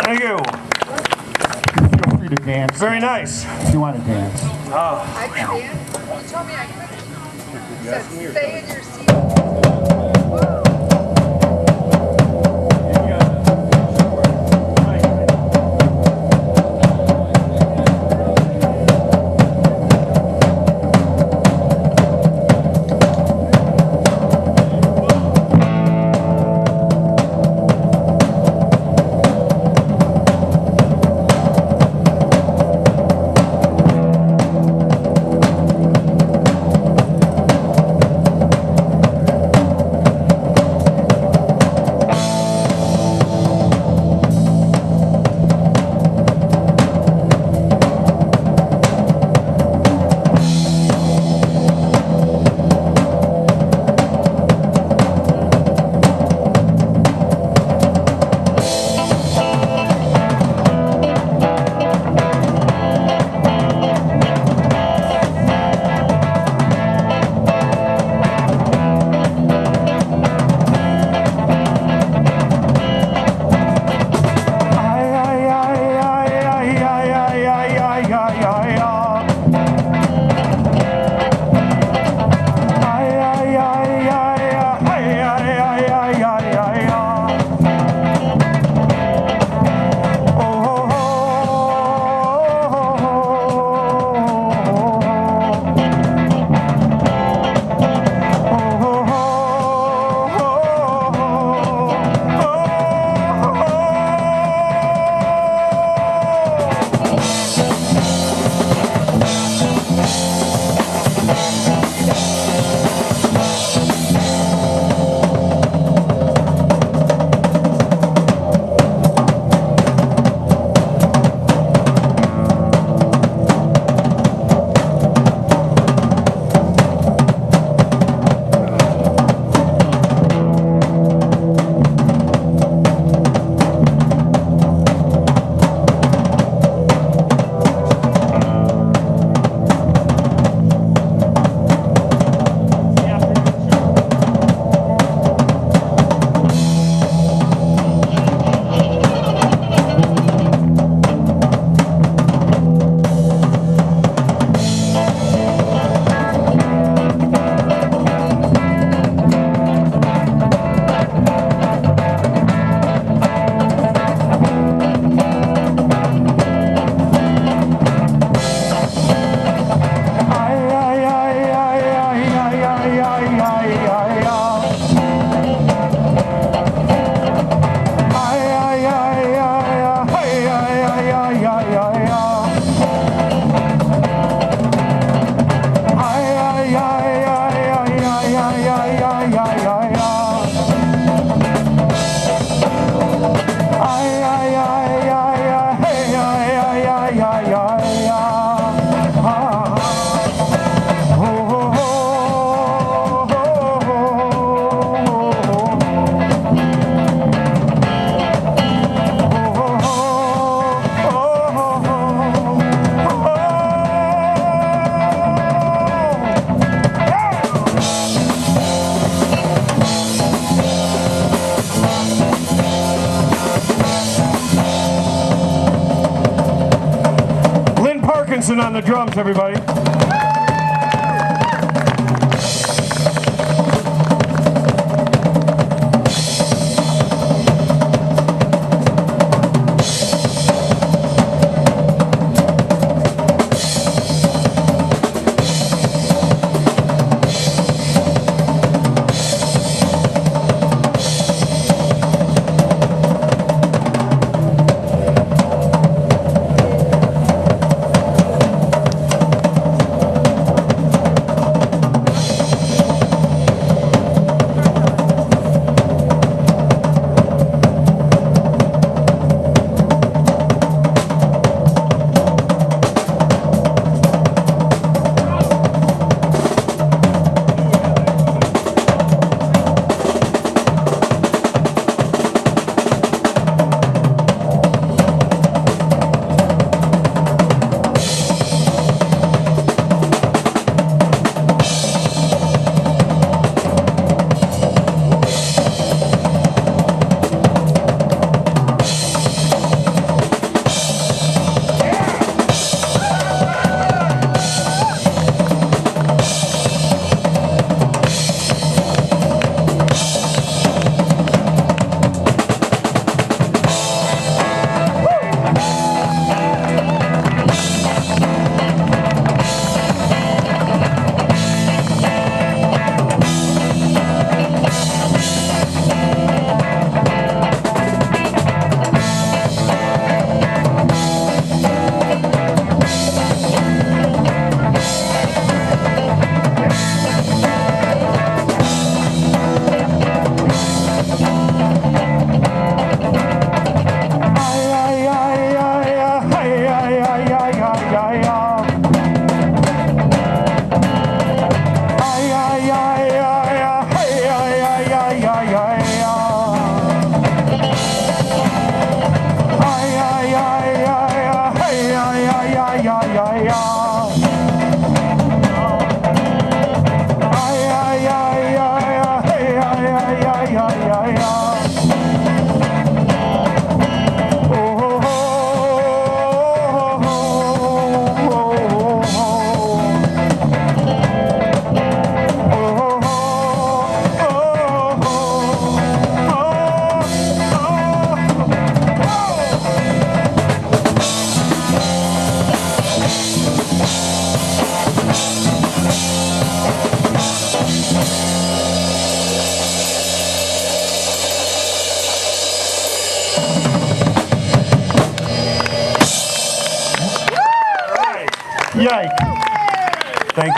Speaker 3: Thank you.
Speaker 13: Feel free to dance.
Speaker 3: Very nice.
Speaker 13: If you want to dance.
Speaker 10: I can dance. You told me I couldn't. You said stay in your seat.
Speaker 13: Wilkinson on the drums, everybody.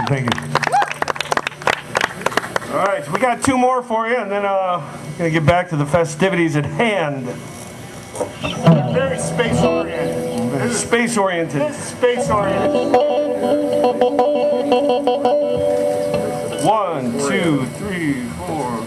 Speaker 13: Thank you. All right, so we got two more for you, and then we're going to get back to the festivities at hand. Very space-oriented. This is space-oriented. This is space-oriented. 1, 2, 3, 4.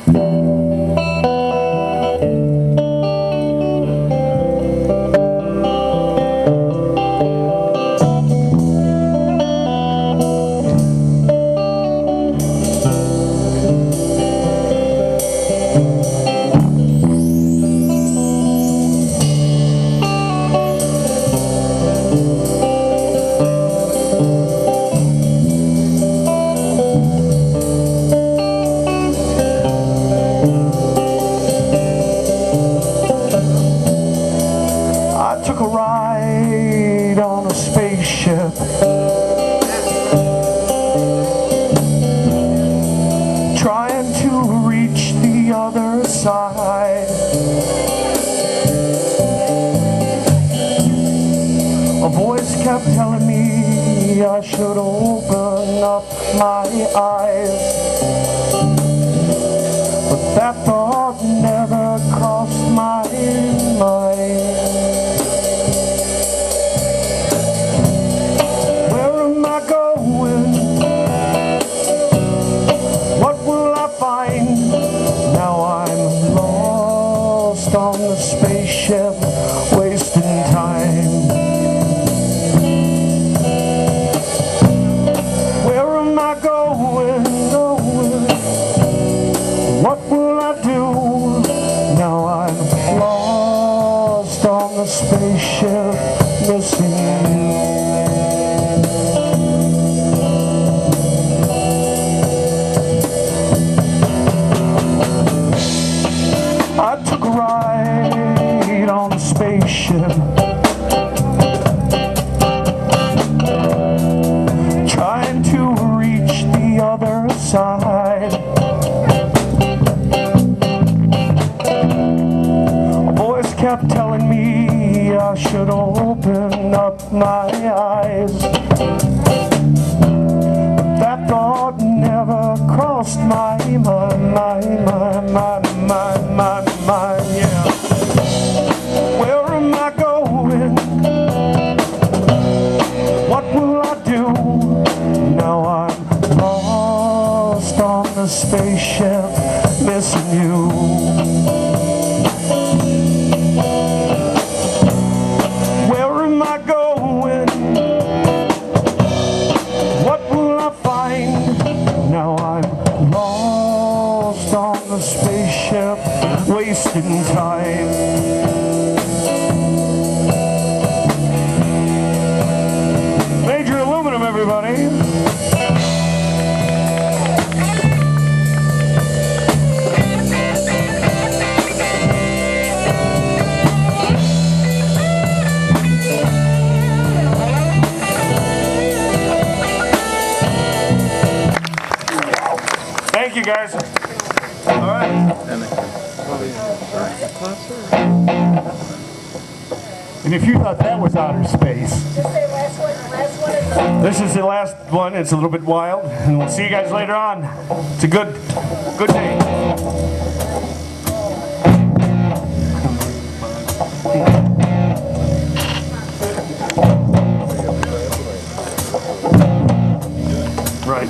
Speaker 13: Kept telling me I should open up my eyes, but that thought never crossed my mind. Where am I going? What will I find? Now I'm lost on the spaceship, wasting time. What will I do? Now I'm lost on the across my eyes. That thought never crossed my mind, yeah. Where am I going? What will I do? Now I'm lost on the spaceship, missing you. Where am I going? What will I find? Now I'm lost on the spaceship, wasting time. Major Aluminum, everybody. Thank you, guys. All right. And if you thought that was outer space, this is the last one. It's a little bit wild, and we'll see you guys later on. It's a good day. Right.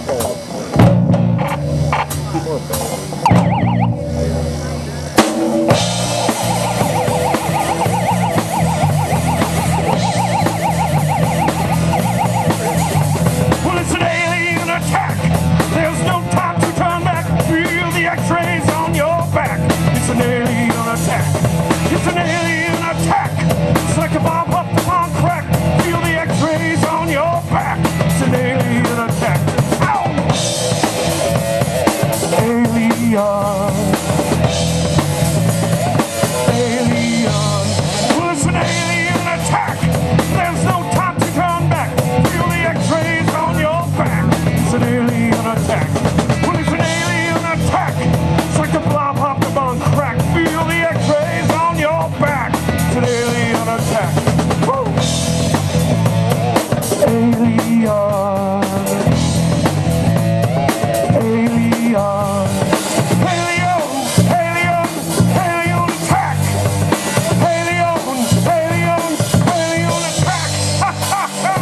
Speaker 13: Well, it's an alien attack. There's no time to turn back. Feel the X-rays on your back. It's an alien attack. It's an alien attack. It's like a bomb up on crack. Feel the X-rays on your back. It's an alien attack. Ow! Alien. Alien. Well, it's an alien attack. There's no time to turn back. Feel the X-rays on your back. It's an alien attack. Well, it's an alien attack. It's like a blob hopped up on crack. Feel the X-rays on your back. It's an alien attack. Woo! Alien. Alien. Alien attack. Alien attack. Ha ha ha!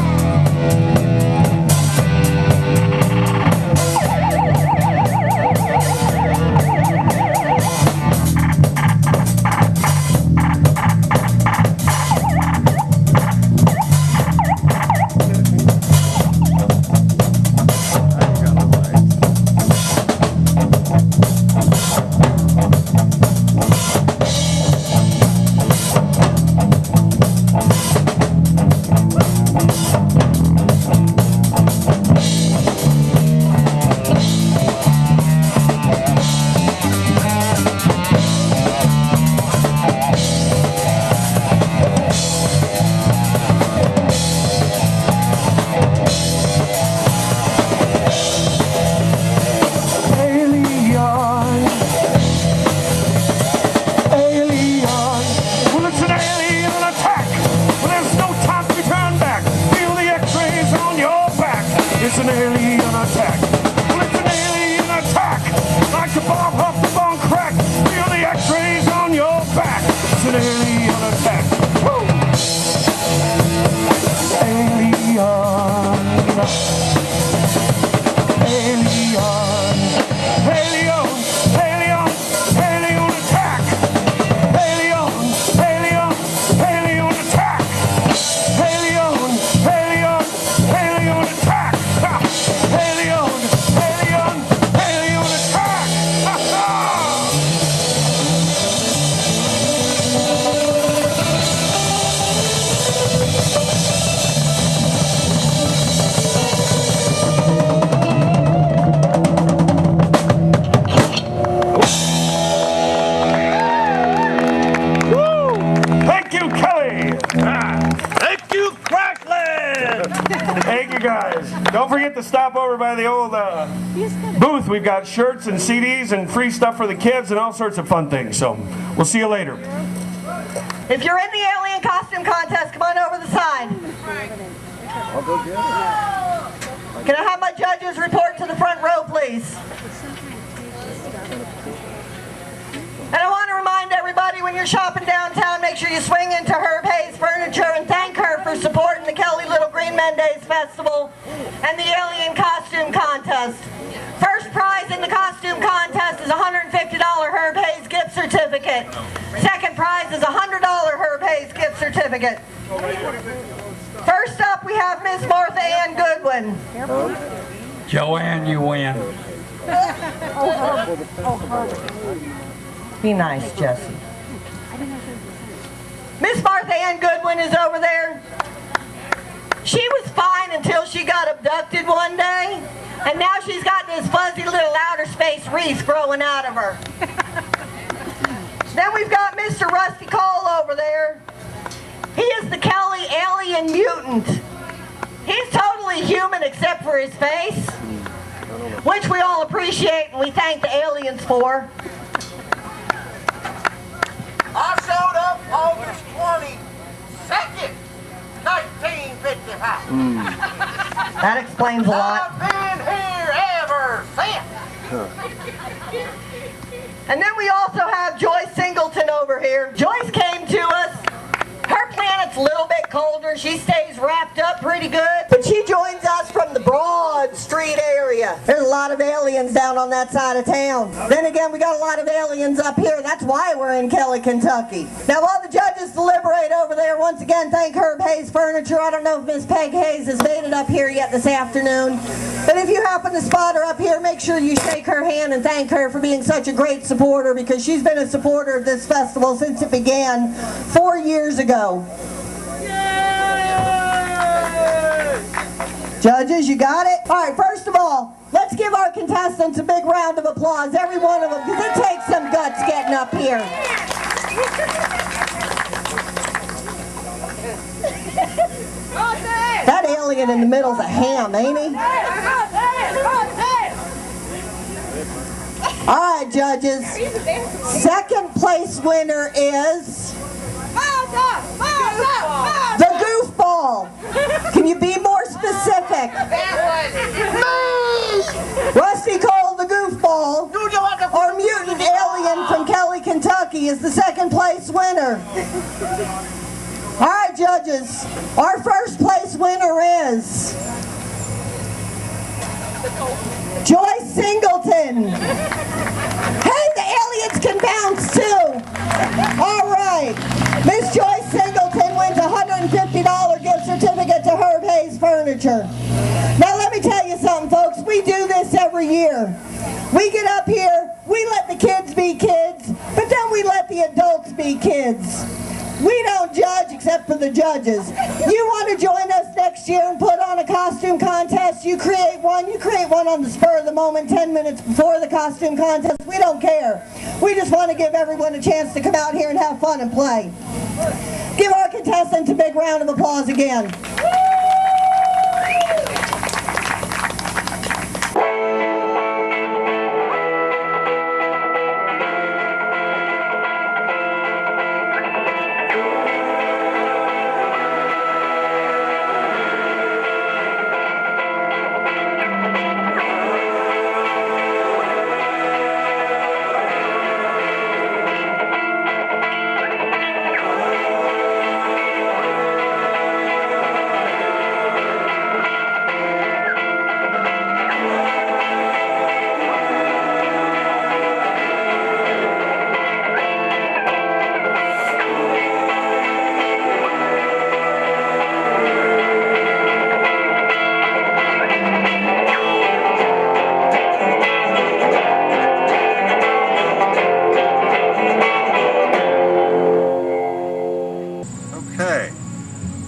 Speaker 13: It's an alien attack. Well, it's an alien attack. Like a bomb hopped up on crack. Feel the X-rays on your back. It's an alien attack. Woo! Alien. Alien. Alien attack. Alien attack. Alien attack. Alien attack! Ha ha! Woo! Thank you, Kelly! Thank you, Crackland! Thank you, guys. Don't forget to stop over by the old booth. We've got shirts and CDs and free stuff for the kids and all sorts of fun things. So we'll see you later.
Speaker 4: If you're in the alien costume contest, come on over the sign.
Speaker 2: I'll go get it.
Speaker 4: Can I have my judges report to the front row, please? And I want to remind everybody, when you're shopping downtown, make sure you swing into Herb Hayes Furniture and thank her for supporting the Kelly Little Green Men Days Festival and the Alien Costume Contest. First prize in the costume contest is a $150 Herb Hayes gift certificate. Second prize is a $100 Herb Hayes gift certificate. First up, we have Miss Martha Ann Goodwin.
Speaker 12: Joanne, you win.
Speaker 4: Be nice, Jesse. Miss Martha Ann Goodwin is over there. She was fine until she got abducted one day, and now she's got this fuzzy little outer space wreath growing out of her. Then we've got Mr. Rusty Cole over there. He is the Kelly alien mutant. He's totally human except for his face, which we all appreciate and we thank the aliens for.
Speaker 14: I showed up August 22nd, 1955.
Speaker 4: That explains a lot.
Speaker 14: I've been here ever since.
Speaker 4: And then we also have Joyce Singleton over here. Joyce came to us. Her planet's a little bit colder. She stays wrapped up pretty good. But she joins us from the Broad Street area. There's a lot of aliens down on that side of town. Then again, we got a lot of aliens up here. That's why we're in Kelly, Kentucky. Now, while the judges deliberate over there, once again, thank Herb Hayes Furniture. I don't know if Miss Peg Hayes has made it up here yet this afternoon. But if you happen to spot her up here, make sure you shake her hand and thank her for being such a great supporter, because she's been a supporter of this festival since it began 4 years ago. Judges, you got it? All right, first of all, let's give our contestants a big round of applause, every one of them, because it takes some guts getting up here. That alien in the middle's a ham, ain't he? All right, judges. Second place winner is the goofball. Can you be more specific? Rusty Cole, the goofball, or mutant alien from Kelly, Kentucky, is the second place winner. All right, judges. Our first place winner is Joyce Singleton. Hey, the aliens can bounce too. All right. Miss Joyce Singleton wins a $150 gift certificate to Herb Hayes Furniture. Now let me tell you something, folks. We do this every year. We get up here, we let the kids be kids, but then we let the adults be kids. We don't judge except for the judges. You want to join us next year and put on a costume contest? You create one on the spur of the moment, 10 minutes before the costume contest. We don't care. We just want to give everyone a chance to come out here and have fun and play. Give our contestants a big round of applause again.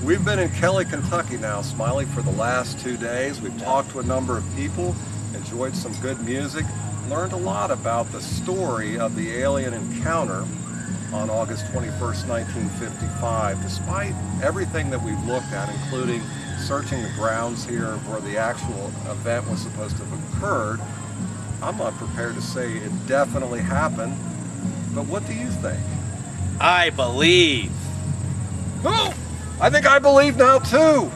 Speaker 2: We've been in Kelly, Kentucky now, Smiley, for the last 2 days. We've talked to a number of people, enjoyed some good music, learned a lot about the story of the alien encounter on August 21st, 1955. Despite everything that we've looked at, including searching the grounds here where the actual event was supposed to have occurred, I'm not prepared to say it definitely happened, but what do you think?
Speaker 1: I believe.
Speaker 14: Who?
Speaker 2: I think I believe now too.